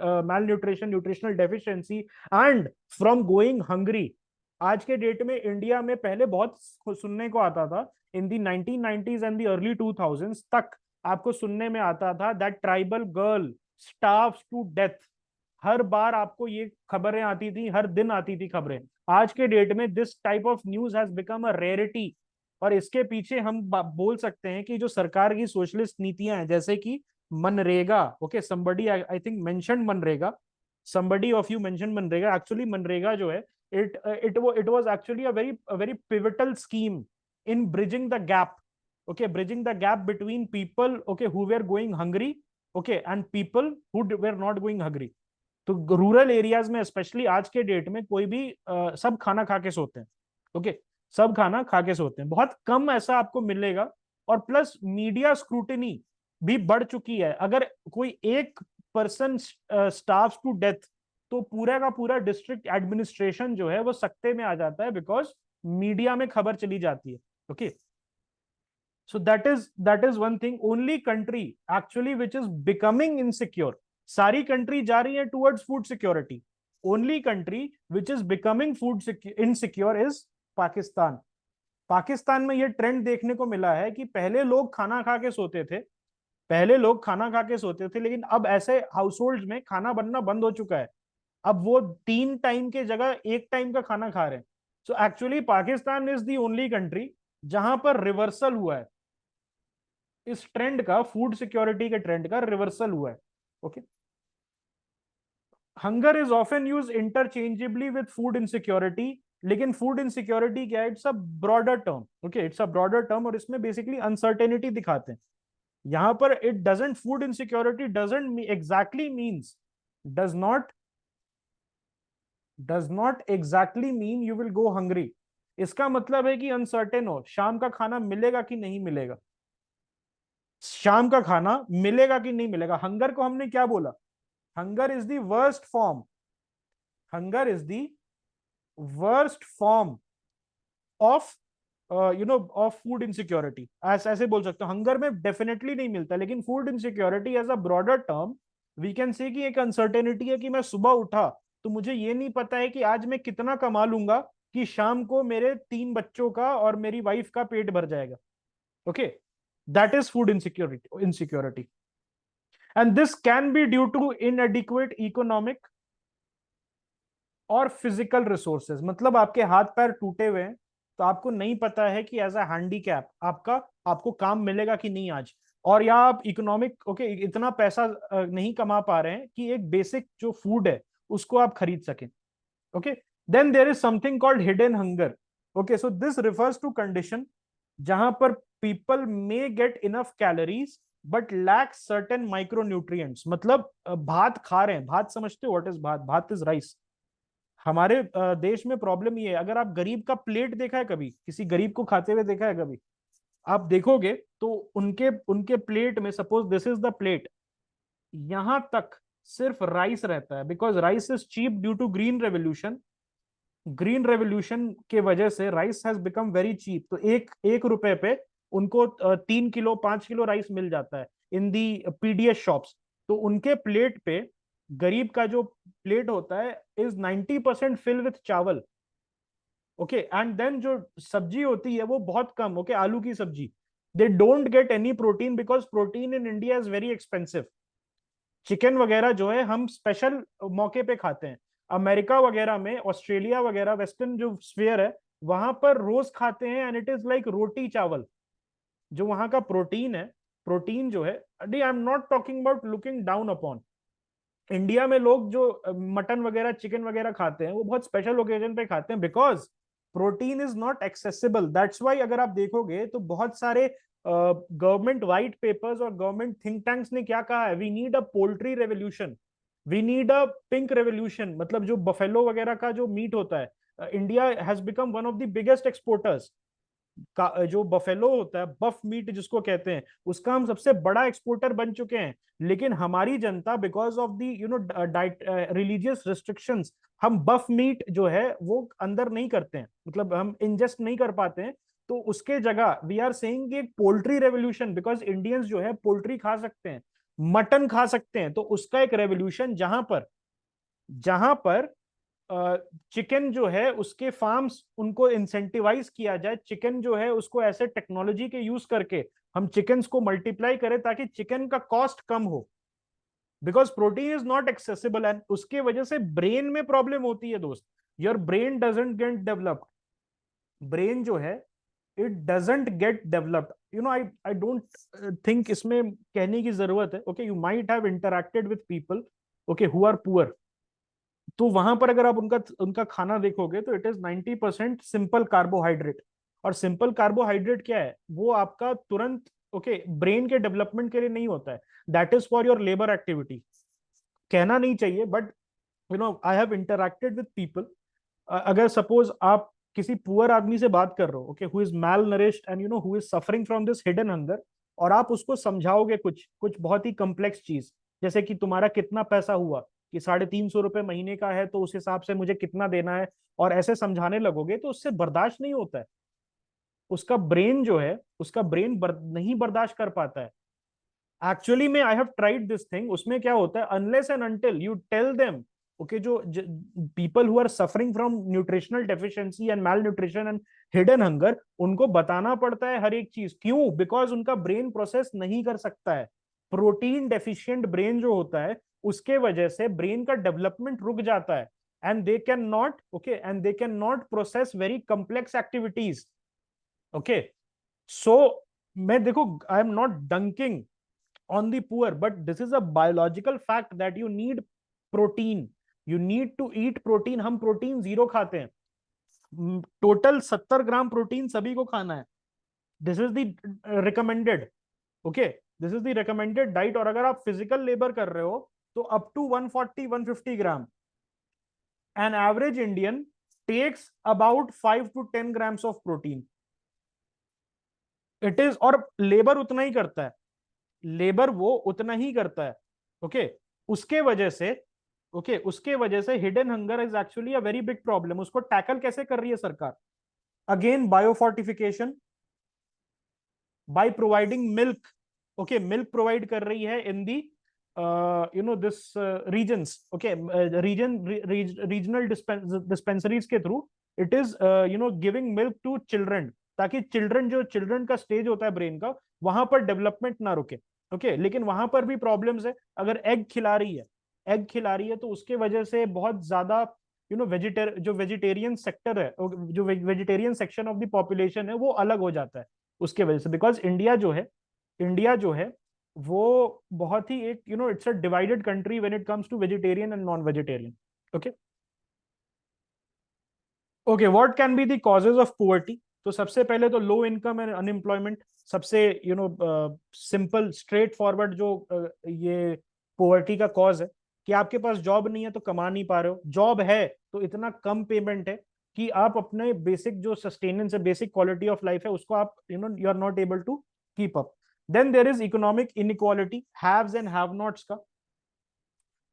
nutritional deficiency, and from going hungry. आज के date में India में पहले बहुत सुनने को आता था, इन दी 1990s and the early 2000s तक आपको सुनने में आता था that tribal girl starves to death. हर बार आपको ये खबरें आती थी, हर दिन आती थी खबरें। आज के डेट में this type of news has become a rarity, और इसके पीछे हम बोल सकते हैं कि जो सरकार की सोशलिस्ट नीतियां हैं, जैसे कि MNREGA, okay, somebody I think mention MNREGA, somebody of you mentioned MNREGA, actually MNREGA जो है, it was actually a very pivotal scheme in bridging the gap, okay, bridging the gap between people, okay, who were going hungry, okay, and people who were not going hungry। तो rural areas में specially आज के date में कोई भी सब खाना खा के सोते हैं, ओके, सब खाना खा के सोते हैं, बहुत कम ऐसा आपको मिलेगा। और प्लस मीडिया स्क्रूटिनी भी बढ़ चुकी है, अगर कोई एक पर्सन स्टार्व्स टू डेथ तो पूरा का पूरा डिस्ट्रिक्ट एडमिनिस्ट्रेशन जो है वो सकते में आ जाता है, बिकॉज मीडिया में खबर चली जाती है। Okay, so that is one thing, only country actually which is becoming insecure, सारी कंट्री जा रही है towards food security, only country which is becoming food insecure is Pakistan. Pakistan में ये ट्रेंड देखने को मिला है कि पहले लोग खाना खा के सोते थे, पहले लोग खाना खा के सोते थे, लेकिन अब ऐसे हाउस होल्ड में खाना बनना बंद हो चुका है, अब वो 3 टाइम के जगह 1 टाइम का खाना खा रहे हैं। So actually Pakistan is the only country जहां पर रिवर्सल हुआ है, इस ट्रेंड का, फूड सिक्योरिटी के ट्रेंड का रिवर्सल हुआ है। Okay, hunger is often use interchangeably with food insecurity, लेकिन फूड इनसिक्योरिटी क्या है? It's a broader term, okay, it's a broader term, और इसमें बेसिकली अनसर्टेनिटी दिखाते हैं। यहां पर it doesn't, food insecurity doesn't exactly means, does not exactly mean you will go hungry. इसका मतलब है कि अनसर्टेन हो, शाम का खाना मिलेगा कि नहीं मिलेगा, शाम का खाना मिलेगा कि नहीं मिलेगा। हंगर को हमने क्या बोला? Hunger is the worst form, hunger is the worst form of of food insecurity, ऐसे बोल सकते हो। हंगर में डेफिनेटली नहीं मिलता, लेकिन food insecurity as a broader term we can say कि एक अनसर्टेनिटी है कि मैं सुबह उठा तो मुझे ये नहीं पता है कि आज मैं कितना कमा लूंगा कि शाम को मेरे 3 बच्चों का और मेरी वाइफ का पेट भर जाएगा। Okay, that is food insecurity. And this can be due to inadequate economic और फिजिकल रिसोर्सेज। मतलब आपके हाथ पैर टूटे हुए हैं, तो आपको नहीं पता है कि एज अ हैंडीकैप आपको काम मिलेगा कि नहीं आज, और या आप इकोनॉमिक इतना पैसा नहीं कमा पा रहे हैं कि एक बेसिक जो फूड है उसको आप खरीद सकें। Okay, then there is something called hidden hunger. Okay, so this refers to condition जहां पर people may get enough calories but lack certain micronutrients. मतलब भात खा रहे हैं, भात समझते हो व्हाट इज भात? भात इज राइस। हमारे देश में प्रॉब्लम ये है, अगर आप गरीब का प्लेट देखा है कभी, किसी गरीब को खाते हुए देखा है कभी, आप देखोगे तो उनके उनके प्लेट में, suppose this is the plate, यहां तक सिर्फ राइस रहता है, because rice is cheap due to green revolution. Green revolution के वजह से rice has become very cheap. तो एक एक रुपए पे उनको 3 किलो 5 किलो राइस मिल जाता है इन दी पीडीएस शॉप्स। तो उनके प्लेट पे, गरीब का जो प्लेट होता है इज 90% फिल विथ चावल। ओके, एंड देन जो सब्जी होती है वो बहुत कम। ओके, आलू की सब्जी, they don't get any protein because protein in India is very expensive. Chicken वगैरह जो है हम स्पेशल मौके पे खाते हैं। अमेरिका वगैरह में, ऑस्ट्रेलिया वगैरह, वेस्टर्न जो स्फीयर है, वहां पर रोज खाते हैं एंड इट इज लाइक रोटी चावल। जो वहां का प्रोटीन है, प्रोटीन जो है, आई am not talking about looking down upon. India में लोग जो मटन वगैरह चिकन वगैरह खाते हैं वो बहुत स्पेशल ओकेजन पे खाते हैं, because protein is not accessible. That's why अगर आप देखोगे तो बहुत सारे गवर्नमेंट वाइट पेपर्स और गवर्नमेंट थिंक टैंक्स ने क्या कहा है, we need a poultry revolution, we need a pink revolution. मतलब जो बफेलो वगैरह का जो मीट होता है, India has become one of the biggest exporters का। जो बफेलो होता है, बफ मीट जिसको कहते हैं, उसका हम सबसे बड़ा एक्सपोर्टर बन चुके हैं। लेकिन हमारी जनता, because of the diet religious restrictions, हम बफ मीट जो है वो अंदर नहीं करते हैं, मतलब हम इंजेस्ट नहीं कर पाते हैं। तो उसके जगह वी आर सेइंग एक पोल्ट्री रेवोल्यूशन, बिकॉज इंडियंस जो है पोल्ट्री खा सकते हैं, मटन खा सकते हैं। तो उसका एक रेवोल्यूशन जहां पर चिकन जो है उसके फार्म्स उनको इंसेंटिवाइज किया जाए, चिकन जो है उसको ऐसे टेक्नोलॉजी के यूज करके हम चिकन्स को मल्टीप्लाई करें ताकि चिकन का कॉस्ट कम हो, because protein is not accessible. And उसके वजह से ब्रेन में प्रॉब्लम होती है दोस्त। Your brain doesn't get developed. Brain जो है it doesn't get developed, I don't think इसमें कहने की जरूरत है। Okay, you might have interacted with people okay who are poor, तो वहां पर अगर आप उनका उनका खाना देखोगे तो इट इज 90% सिंपल कार्बोहाइड्रेट। और सिंपल कार्बोहाइड्रेट क्या है, वो आपका तुरंत ब्रेन के डेवलपमेंट के लिए नहीं होता है, that is for your labour activity. कहना नहीं चाहिए, but I have interacted with people. अगर सपोज आप किसी पुअर आदमी से बात कर रहे हो, okay, who is malnourished and who is suffering from this hidden hunger, और आप उसको समझाओगे कुछ कुछ बहुत ही कॉम्प्लेक्स चीज, जैसे कि तुम्हारा कितना पैसा हुआ, कि 350 रुपए महीने का है तो उस हिसाब से मुझे कितना देना है, और ऐसे समझाने लगोगे तो उससे बर्दाश्त नहीं होता है। उसका ब्रेन जो है, उसका ब्रेन नहीं बर्दाश्त कर पाता है। एक्चुअली में I have tried this thing. उसमें क्या होता है, unless and until you tell them, okay, जो people who are suffering from nutritional deficiency and malnutrition and hidden hunger, उनको बताना पड़ता है हर एक चीज। क्यों? बिकॉज उनका ब्रेन प्रोसेस नहीं कर सकता है। प्रोटीन डेफिशिएंट ब्रेन जो होता है, उसके वजह से ब्रेन का डेवलपमेंट रुक जाता है, and they can not process very complex activities. Okay, so मैं देखो, I am not dunking on the poor, but this is a biological fact that you need protein, you need to eat protein। हम protein zero खाते हैं, total 70 gram protein सभी को खाना है। This is the recommended, okay, this is the recommended diet. और अगर आप फिजिकल लेबर कर रहे हो तो up to 140-150 gram. An average Indian takes about 5 to 10 grams of protein. It is, और लेबर उतना ही करता है, लेबर वो उतना ही करता है। ओके, उसके वजह से उसके वजह से hidden hunger is actually a very big problem. उसको टैकल कैसे कर रही है सरकार? Again biofortification, by providing milk. Okay, milk provide कर रही है in the this regions. Okay, regional dispensaries के through it is giving milk to children, ताकि चिल्ड्रन का स्टेज होता है ब्रेन का, वहां पर डेवलपमेंट ना रुके। ओके लेकिन वहां पर भी प्रॉब्लम्स है। अगर एग खिला रही है तो उसके वजह से बहुत ज्यादा जो वेजिटेरियन सेक्टर है, जो vegetarian section of the population है वो अलग हो जाता है उसके वजह से। बिकॉज इंडिया जो है वो बहुत ही एक it's a divided country when it comes to vegetarian and non vegetarian. Okay okay, what can be the causes of poverty? तो सबसे पहले तो लो इनकम एंड अनएम्प्लॉयमेंट, सबसे सिंपल स्ट्रेट फॉरवर्ड जो ये पुअर्टी का कॉज है कि आपके पास जॉब नहीं है तो कमा नहीं पा रहे हो, जॉब है तो इतना कम पेमेंट है कि आप अपने बेसिक जो सस्टेनेंस है, बेसिक क्वालिटी ऑफ लाइफ है, उसको आप you are not able to keep up. Then there is economic inequality, haves and have nots का।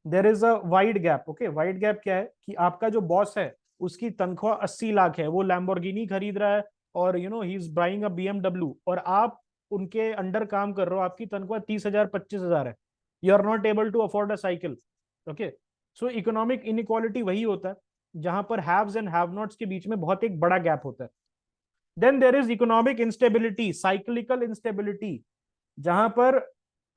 There is a wide gap. Okay, wide gap क्या है कि आपका जो बॉस है उसकी तनख्वाह 80 लाख है, वो लैम्बोर्गिनी खरीद रहा है और he is buying a BMW, और आप उनके अंडर काम कर रहे हो, आपकी तनख्वाह 30,000 25,000 है, you are not able to afford a cycle. Okay, so economic inequality वही होता है जहां पर हैव्स एंड हैव नॉट्स के बीच में बहुत एक बड़ा गैप होता है। Then there is economic instability, cyclical instability, जहां पर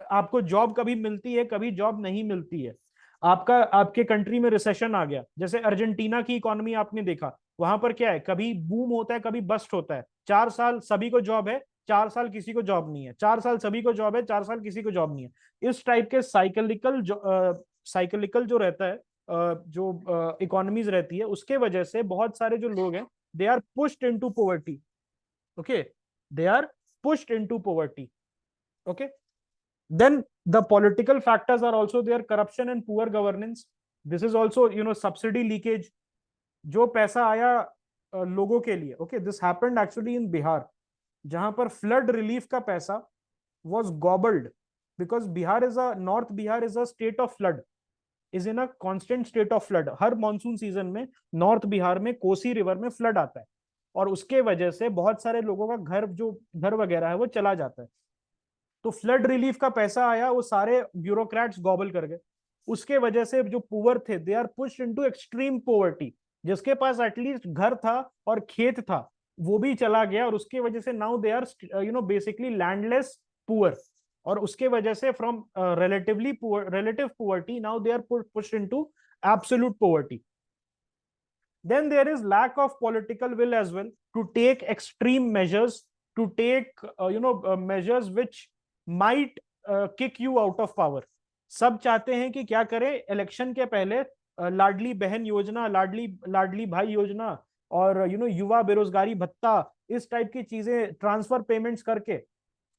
आपको जॉब कभी मिलती है कभी जॉब नहीं मिलती है। आपके कंट्री में रिसेशन आ गया, जैसे अर्जेंटीना की इकोनॉमी आपने देखा, वहां पर क्या है, कभी बूम होता है कभी बस्ट होता है। 4 साल सभी को जॉब है, 4 साल किसी को जॉब नहीं है, 4 साल सभी को जॉब है, 4 साल किसी को जॉब नहीं है। इस टाइप के साइकिलिकल जो रहता है, जो इकोनॉमीज रहती है, उसके वजह से बहुत सारे जो लोग हैं they are pushed into poverty. Okay, they are pushed into poverty. Okay, then the political factors are also there, corruption and poor governance. This is also subsidy leakage, जो पैसा आया लोगों के लिए। Okay, this happened actually in Bihar, जहां पर flood relief का पैसा was gobbled because Bihar is a north Bihar is a state of flood, is in a constant state of flood. Her monsoon season में नॉर्थ बिहार में कोसी रिवर में फ्लड आता है, और उसके वजह से बहुत सारे लोगों का घर वगैरह है वो चला जाता है। तो फ्लड रिलीफ का पैसा आया, वो सारे ब्यूरोक्रेट्स गॉबल कर गए। उसके वजह से जो पुअर थे they are pushed into extreme poverty. जिसके पास एटलीस्ट घर था और खेत था वो भी चला गया, और उसके वजह से now they are basically landless poor. और उसके वजह से from relative poverty now they are pushed into absolute poverty. then there is lack of political will as well to take extreme measures, to take measures which might kick you out of power. सब चाहते हैं कि क्या करें, election के पहले लाडली बहन योजना, लाडली लाडली भाई योजना, और युवा बेरोजगारी भत्ता, इस टाइप की चीजें ट्रांसफर पेमेंट्स करके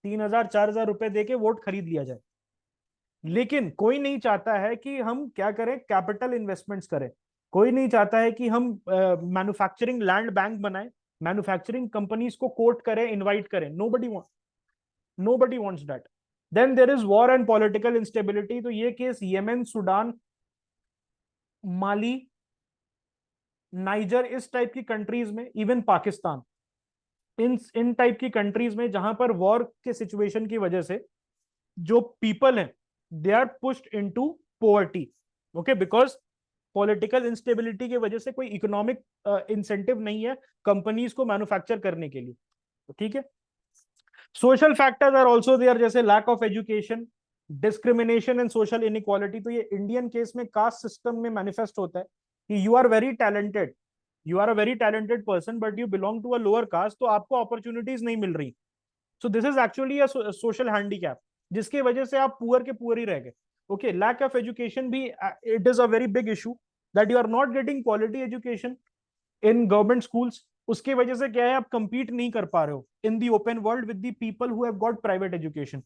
3,000 4,000 रुपए देके वोट खरीद लिया जाए। लेकिन कोई नहीं चाहता है कि हम क्या करें, कैपिटल इन्वेस्टमेंट्स करें। कोई नहीं चाहता है कि हम मैन्युफैक्चरिंग लैंड बैंक बनाएं, मैन्युफैक्चरिंग कंपनीज को कोट करें, इनवाइट करें। Nobody wants that. Then there is war and political instability. तो ये case Yemen, Sudan, Mali, Niger, इस टाइप की कंट्रीज में, इवन पाकिस्तान, इन टाइप की कंट्रीज में जहां पर वॉर के सिचुएशन की वजह से जो पीपल हैं they are pushed into poverty. Okay, because political instability की वजह से कोई इकोनॉमिक इंसेंटिव नहीं है कंपनीज को मैन्युफैक्चर करने के लिए। तो ठीक है, social factors are also there, जैसे lack of education, discrimination and social inequality. तो ये इंडियन केस में कास्ट सिस्टम में मैनिफेस्ट होता है कि you are a very talented person but you belong to a lower caste, तो आपको अपॉर्चुनिटीज नहीं मिल रही। So this is actually a social handicap, जिसकी वजह से आप पुअर के पुअर ही रह गए। ओके, लैक ऑफ एजुकेशन भी it is a very big issue, that you are not getting quality education in government schools. उसकी वजह से क्या है, आप कंपीट नहीं कर पा रहे हो in the open world with the people who have got private education.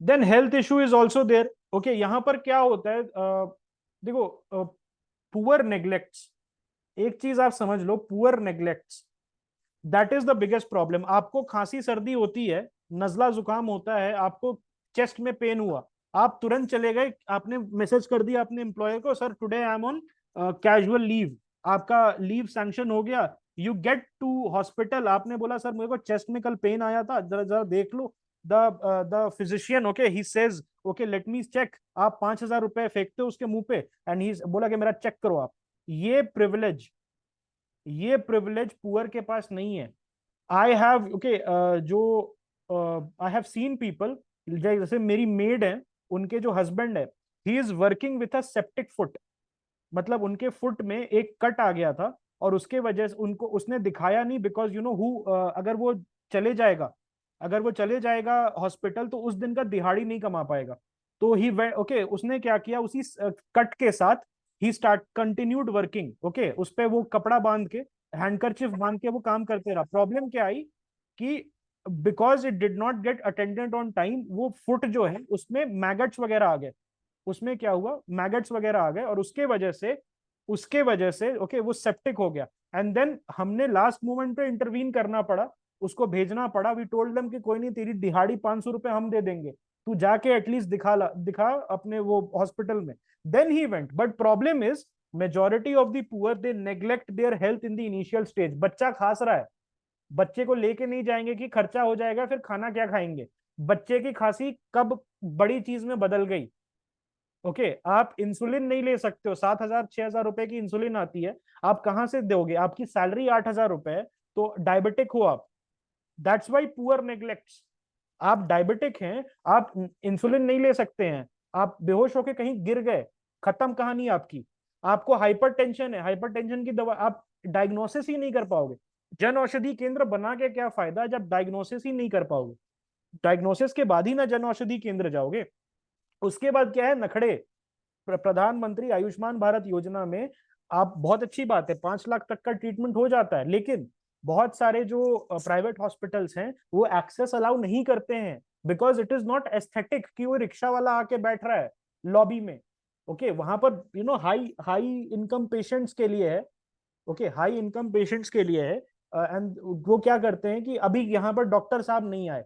Then health issue is also there. Okay, यहां पर क्या होता है, देखो, पुअर नेग्लेक्ट्स, एक चीज आप समझ लो, poor neglects, that is the biggest problem. आपको खांसी सर्दी होती है, नजला जुकाम होता है, आपको चेस्ट में पेन हुआ, आप तुरंत चले गए, आपने मैसेज कर दिया अपने एम्प्लॉयर को, sir today I am on casual leave, आपका लीव सैंक्शन हो गया। यू गेट टू हॉस्पिटल, आपने बोला सर मेरे को चेस्ट में कल पेन आया था, जरा जरा देख लो। The physician, okay, he says okay let me check, आप 5,000 रुपए फेंकते हो उसके मुंह पे, एंड ही बोला कि मेरा चेक करो आप। ये प्रिविलेज ये प्रिविलेज पुअर के पास नहीं है। I have okay जो I have seen people जैसे मेरी मेड है, उनके जो हस्बैंड है, he is working with a septic foot, मतलब उनके फुट में एक कट आ गया था, और उसके वजह से उनको उसने दिखाया नहीं, बिकॉज यू नो हु, चले जाएगा अगर वो चले जाएगा हॉस्पिटल, तो उस दिन का दिहाड़ी नहीं कमा पाएगा। तो ही ओके, उसने क्या किया, उसी कट के साथ ही स्टार्ट कंटिन्यूड वर्किंग। ओके, उस पे वो कपड़ा बांध के, हैंडकरचिफ बांध के वो काम करते रहा। प्रॉब्लम क्या आई कि because it did not gate attended on time, वो फुट जो है उसमें मैगट्स वगैरह आ गए। उसमें क्या हुआ, मैगट्स वगैरह आ गए, और उसके वजह से ओके वो सेप्टिक हो गया। एंड देन हमने लास्ट मोमेंट पे इंटरवीन करना पड़ा, उसको भेजना पड़ा। वी टोल्ड देम कि कोई नहीं, तेरी दिहाड़ी 500 रुपए हम दे देंगे, तू जाके एटलीस्ट दिखा अपने वो हॉस्पिटल में। Then he went, but problem is majority of the poor they neglect their health in the initial stage. बच्चा खास रहा है, बच्चे को लेके नहीं जाएंगे कि खर्चा हो जाएगा, फिर खाना क्या खाएंगे। बच्चे की खांसी कब बड़ी चीज में बदल गई। ओके, आप इंसुलिन नहीं ले सकते हो, 7,000 6,000 रुपए की इंसुलिन आती है, आप कहां से दोगे, आपकी सैलरी 8,000 रुपए है, तो डायबिटिक हो आप। That's why poor neglects. आप डायबिटिक हैं, आप इंसुलिन नहीं ले सकते हैं, आप बेहोश होके कहीं गिर गए, खत्म कहानी आपकी। आपको हाइपरटेंशन है, हाइपरटेंशन की दवा आप डायग्नोसिस ही नहीं कर पाओगे। जन औषधि केंद्र बना के क्या फायदा जब डायग्नोसिस ही नहीं कर पाओगे। डायग्नोसिस के बाद ही ना जन औषधि केंद्र जाओगे। उसके बाद क्या है, नखड़े। प्रधानमंत्री आयुष्मान भारत योजना में आप, बहुत अच्छी बात है, 5 लाख तक का ट्रीटमेंट हो जाता है, लेकिन बहुत सारे जो प्राइवेट हॉस्पिटल्स हैं वो एक्सेस अलाउ नहीं करते हैं, because it is not aesthetic कि वो रिक्शा वाला आके बैठ रहा है लॉबी में। ओके, वहां पर हाई हाई इनकम पेशेंट्स के लिए है। ओके, हाई इनकम पेशेंट्स के लिए है। एंड वो क्या करते हैं कि अभी यहाँ पर डॉक्टर साहब नहीं आए,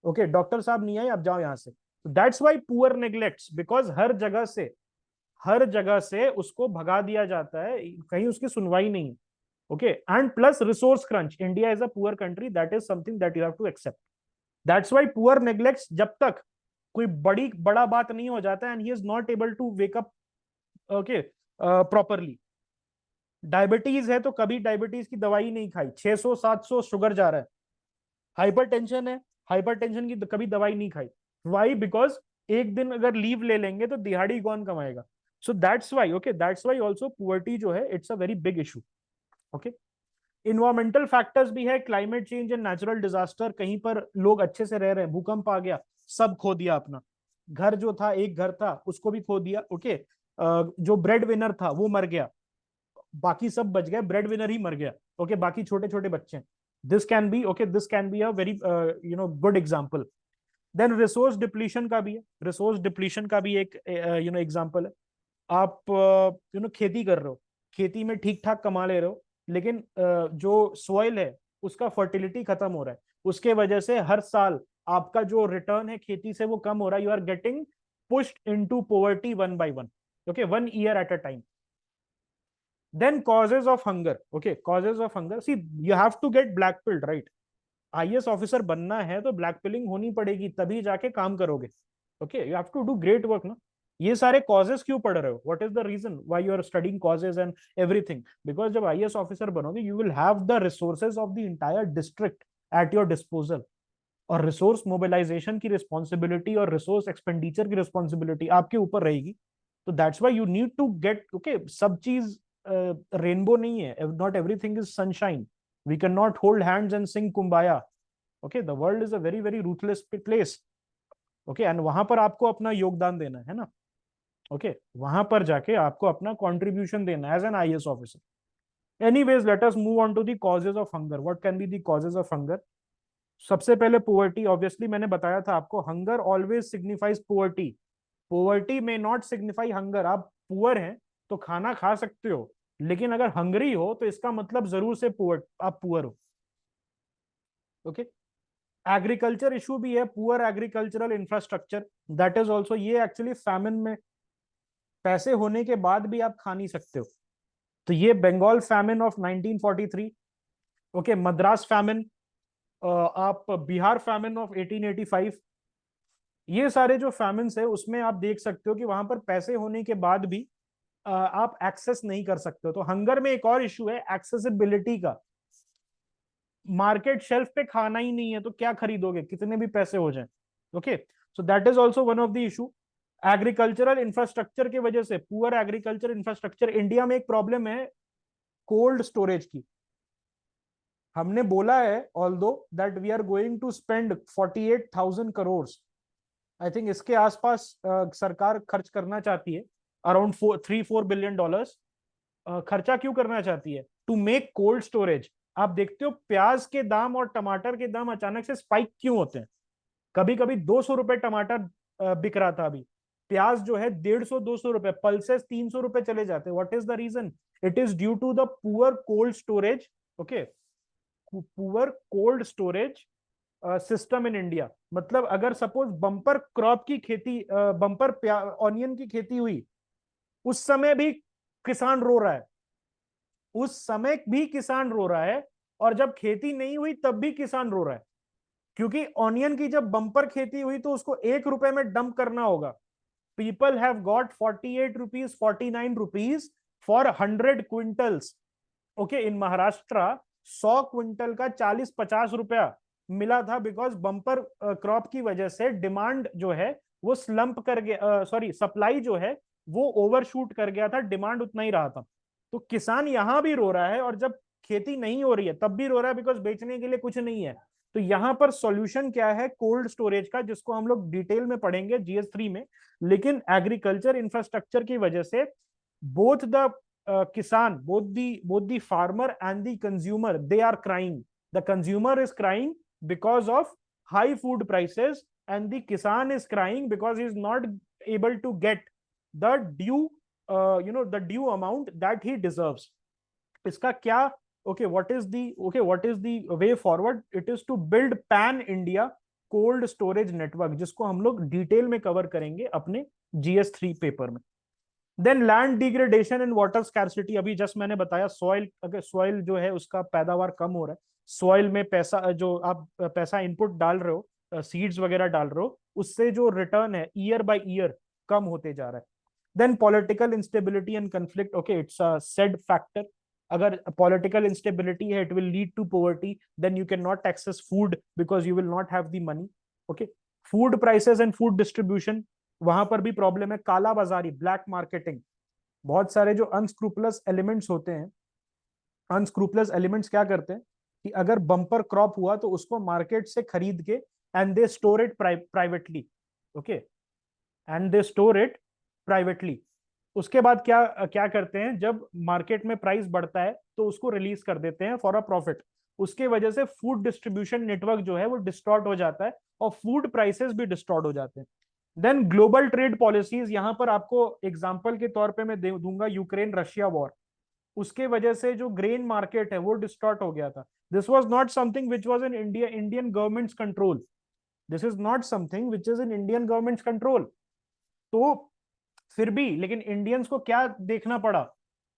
ओके डॉक्टर साहब नहीं आए, आप जाओ यहाँ से। दैट्स वाई पुअर नेग्लेक्ट्स, बिकॉज हर जगह से उसको भगा दिया जाता है, कहीं उसकी सुनवाई नहीं। Okay, and plus resource crunch, India is a poor country, that is something that you have to accept. That's why poor neglects, जब तक कोई बड़ा बात नहीं हो जाता and he is not able to wake up okay properly. Diabetes है तो कभी डायबिटीज की दवाई नहीं खाई, 600 700 शुगर जा रहा है। हाइपरटेंशन है, हाइपरटेंशन की कभी दवाई नहीं खाई। वाई, बिकॉज एक दिन अगर लीव ले लेंगे तो दिहाड़ी कौन कमाएगा। So that's why, okay that's why also poverty जो है it's a very big issue. Okay, environmental factors भी है, climate change and natural disaster. कहीं पर लोग अच्छे से रह रहे हैं, भूकंप आ गया, सब खो दिया अपना। घर जो था, एक घर था, उसको भी खो दिया। ओके, जो ब्रेड विनर था वो मर गया, बाकी सब बच गए, ब्रेड विनर ही मर गया। ओके, बाकी छोटे छोटे बच्चे। This can be a very good example. Then resource depletion का भी है, रिसोर्स डिप्लीशन का भी एक एग्जांपल है। आप खेती कर रहे हो, खेती में ठीक ठाक कमा ले रहे हो, लेकिन जो सॉइल है उसका फर्टिलिटी खत्म हो रहा है, उसके वजह से हर साल आपका जो रिटर्न है खेती से वो कम हो रहा है। You are getting pushed into poverty one by one. Okay, 1 year at a time. Then causes of hunger. Okay, causes of hunger. See, you have to get black pilled, right? IAS officer बनना है तो black पिलिंग होनी पड़ेगी, तभी जाके काम करोगे। Okay, you have to do great work ना। ये सारे कॉजेस क्यों पढ़ रहे हो, what is the reason why you are studying causes and everything. Because जब आईएएस ऑफिसर बनोगे you will have the resources of the entire district at your disposal, और रिसोर्स मोबिलाइजेशन की रिस्पॉन्सिबिलिटी और रिसोर्स एक्सपेंडिचर की responsibility आपके ऊपर रहेगी। तो that's why you need to get, okay सब चीज रेनबो नहीं है, not everything is sunshine. We can not hold hands and sing kumbaya. Okay, the world is a very very ruthless place. Okay, and वहां पर आपको अपना योगदान देना है ना। ओके, वहां पर जाके आपको अपना कंट्रीब्यूशन देना as an IAS officer. Anyways, let us move on to the causes of hunger. What can be the causes of hunger. सबसे पहले पोवर्टी, ऑब्वियसली मैंने बताया था आपको, hunger always signifies poverty. Poverty में नॉट सिग्निफाई हंगर। आप poor हैं तो खाना खा सकते हो, लेकिन अगर हंगरी हो तो इसका मतलब जरूर से पुअर, आप पुअर हो। ओके, एग्रीकल्चर इशू भी है, poor agricultural infrastructure, that is also, ये एक्चुअली फैमिन में पैसे होने के बाद भी आप खा नहीं सकते हो। तो ये Bengal famine of 1943। Okay, Madras famine, आप बिहार फैमिन ऑफ 1885। ये सारे जो फैमिन्स है उसमें आप देख सकते हो कि वहां पर पैसे होने के बाद भी आप एक्सेस नहीं कर सकते हो। तो हंगर में एक और इशू है एक्सेसिबिलिटी का। मार्केट शेल्फ पे खाना ही नहीं है तो क्या खरीदोगे, कितने भी पैसे हो जाए। Okay, so that is also one of the issue. Agricultural infrastructure की वजह से, पुअर एग्रीकल्चर इंफ्रास्ट्रक्चर, इंडिया में एक प्रॉब्लम है कोल्ड स्टोरेज की। हमने बोला है although that we are going to spend 48,000 crore, I think इसके आसपास सरकार खर्च करना चाहती है, अराउंड 3-4 बिलियन डॉलर्स खर्चा क्यों करना चाहती है? To make cold storage. आप देखते हो प्याज के दाम और टमाटर के दाम अचानक से स्पाइक क्यों होते हैं? कभी कभी 200 रुपए टमाटर बिक रहा था, अभी प्याज जो है 150-200 रुपए, पल्सेस 300 रुपए चले जाते हैं। What is the reason? It is due to the poor cold storage, okay, poor cold storage system in India. मतलब अगर सपोज बम्पर क्रॉप की खेती, बम्पर ऑनियन की खेती हुई, उस समय भी किसान रो रहा है, उस समय भी किसान रो रहा है, और जब खेती नहीं हुई तब भी किसान रो रहा है, क्योंकि ऑनियन की जब बम्पर खेती हुई तो उसको 1 रुपए में डंप करना होगा। People have got 48 rupees, 49 rupees for 100 quintals, okay. In Maharashtra 100 quintal का 40-50 रुपया मिला था, बिकॉज बम्पर क्रॉप की वजह से डिमांड जो है वो स्लंप कर गया, सॉरी सप्लाई जो है वो ओवरशूट कर गया था, डिमांड उतना ही रहा था। तो किसान यहां भी रो रहा है, और जब खेती नहीं हो रही है तब भी रो रहा है, बिकॉज बेचने के लिए कुछ नहीं है। तो यहाँ पर सॉल्यूशन क्या है कोल्ड स्टोरेज का, जिसको हम लोग डिटेल में पढ़ेंगे GS3 में। लेकिन एग्रीकल्चर इंफ्रास्ट्रक्चर की वजह से both the kisan, both the farmer and the consumer, they are crying. The consumer is crying because of high food prices, and the kisan is crying because he is not able to get the due, the due amount that he deserves. इसका क्या, what is the way forward? It is to build pan India cold storage network, जिसको हम लोग detail में cover करेंगे अपने GS3 paper में। Then land degradation and water scarcity, अभी जस्ट मैंने बताया, सॉइल, अगर सॉइल जो है उसका पैदावार कम हो रहा है, सॉइल में पैसा जो आप पैसा इनपुट डाल रहे हो, सीड्स वगैरह डाल रहे हो, उससे जो रिटर्न है ईयर बाय ईयर कम होते जा रहा है। Then political instability and conflict, okay, it's a sad factor. अगर पॉलिटिकल इंस्टेबिलिटी है, it will lead to poverty, then you can not access food because you will not have the money, okay. Food prices and food distribution, वहां पर भी problem है, काला बाजारी, black marketing. बहुत सारे जो अनस्क्रूपलस एलिमेंट्स होते हैं, अनस्क्रूपलस एलिमेंट्स क्या करते हैं कि अगर बम्पर क्रॉप हुआ तो उसको मार्केट से खरीद के and they store it privately, okay, and they store it privately. उसके बाद क्या क्या करते हैं, जब मार्केट में प्राइस बढ़ता है तो उसको रिलीज कर देते हैं फॉर अ प्रॉफिट। उसके वजह से फूड डिस्ट्रीब्यूशन नेटवर्क जो है वो डिस्टॉर्ट हो जाता है, और फूड प्राइसेस भी डिस्टॉर्ट हो जाते हैं। देन ग्लोबल ट्रेड पॉलिसीज, यहां पर आपको एग्जांपल के तौर पे मैं दूंगा यूक्रेन रशिया वॉर। उसके वजह से जो ग्रेन मार्केट है वो डिस्टॉर्ट हो गया था। This was not something which was in Indian governments control, this is not something which is in Indian governments control. तो फिर भी लेकिन इंडियंस को क्या देखना पड़ा?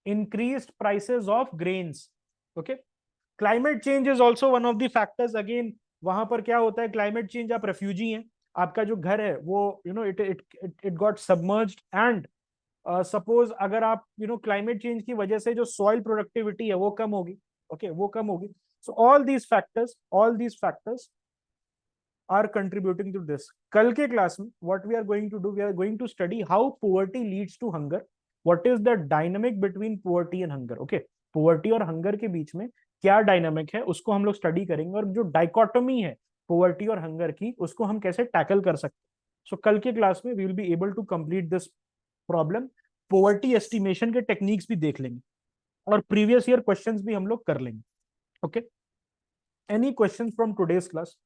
Increased prices of grains, okay. Climate change is also one of the factors. Again वहां पर क्या होता है, क्लाइमेट चेंज, आप रेफ्यूजी हैं, आपका जो घर है वो it it it got submerged, and suppose अगर आप क्लाइमेट चेंज की वजह से जो सॉइल प्रोडक्टिविटी है वो कम होगी, ओके, वो कम होगी। So all these factors are contributing to this. कल के क्लास में what we are going to do, we are going to study how poverty leads to hunger, what is the dynamic between poverty and hunger, okay. Poverty और hunger के बीच में क्या dynamic है उसको हम लोग स्टडी करेंगे, और जो डाइकोटोमी है पुअर्टी और हंगर की, उसको हम कैसे टैकल कर सकते हैं। सो कल के क्लास में we will be able to complete this problem. Poverty estimation के टेक्निक्स भी देख लेंगे, और प्रीवियस ईयर क्वेश्चंस भी हम लोग कर लेंगे, okay. Any questions from today's class?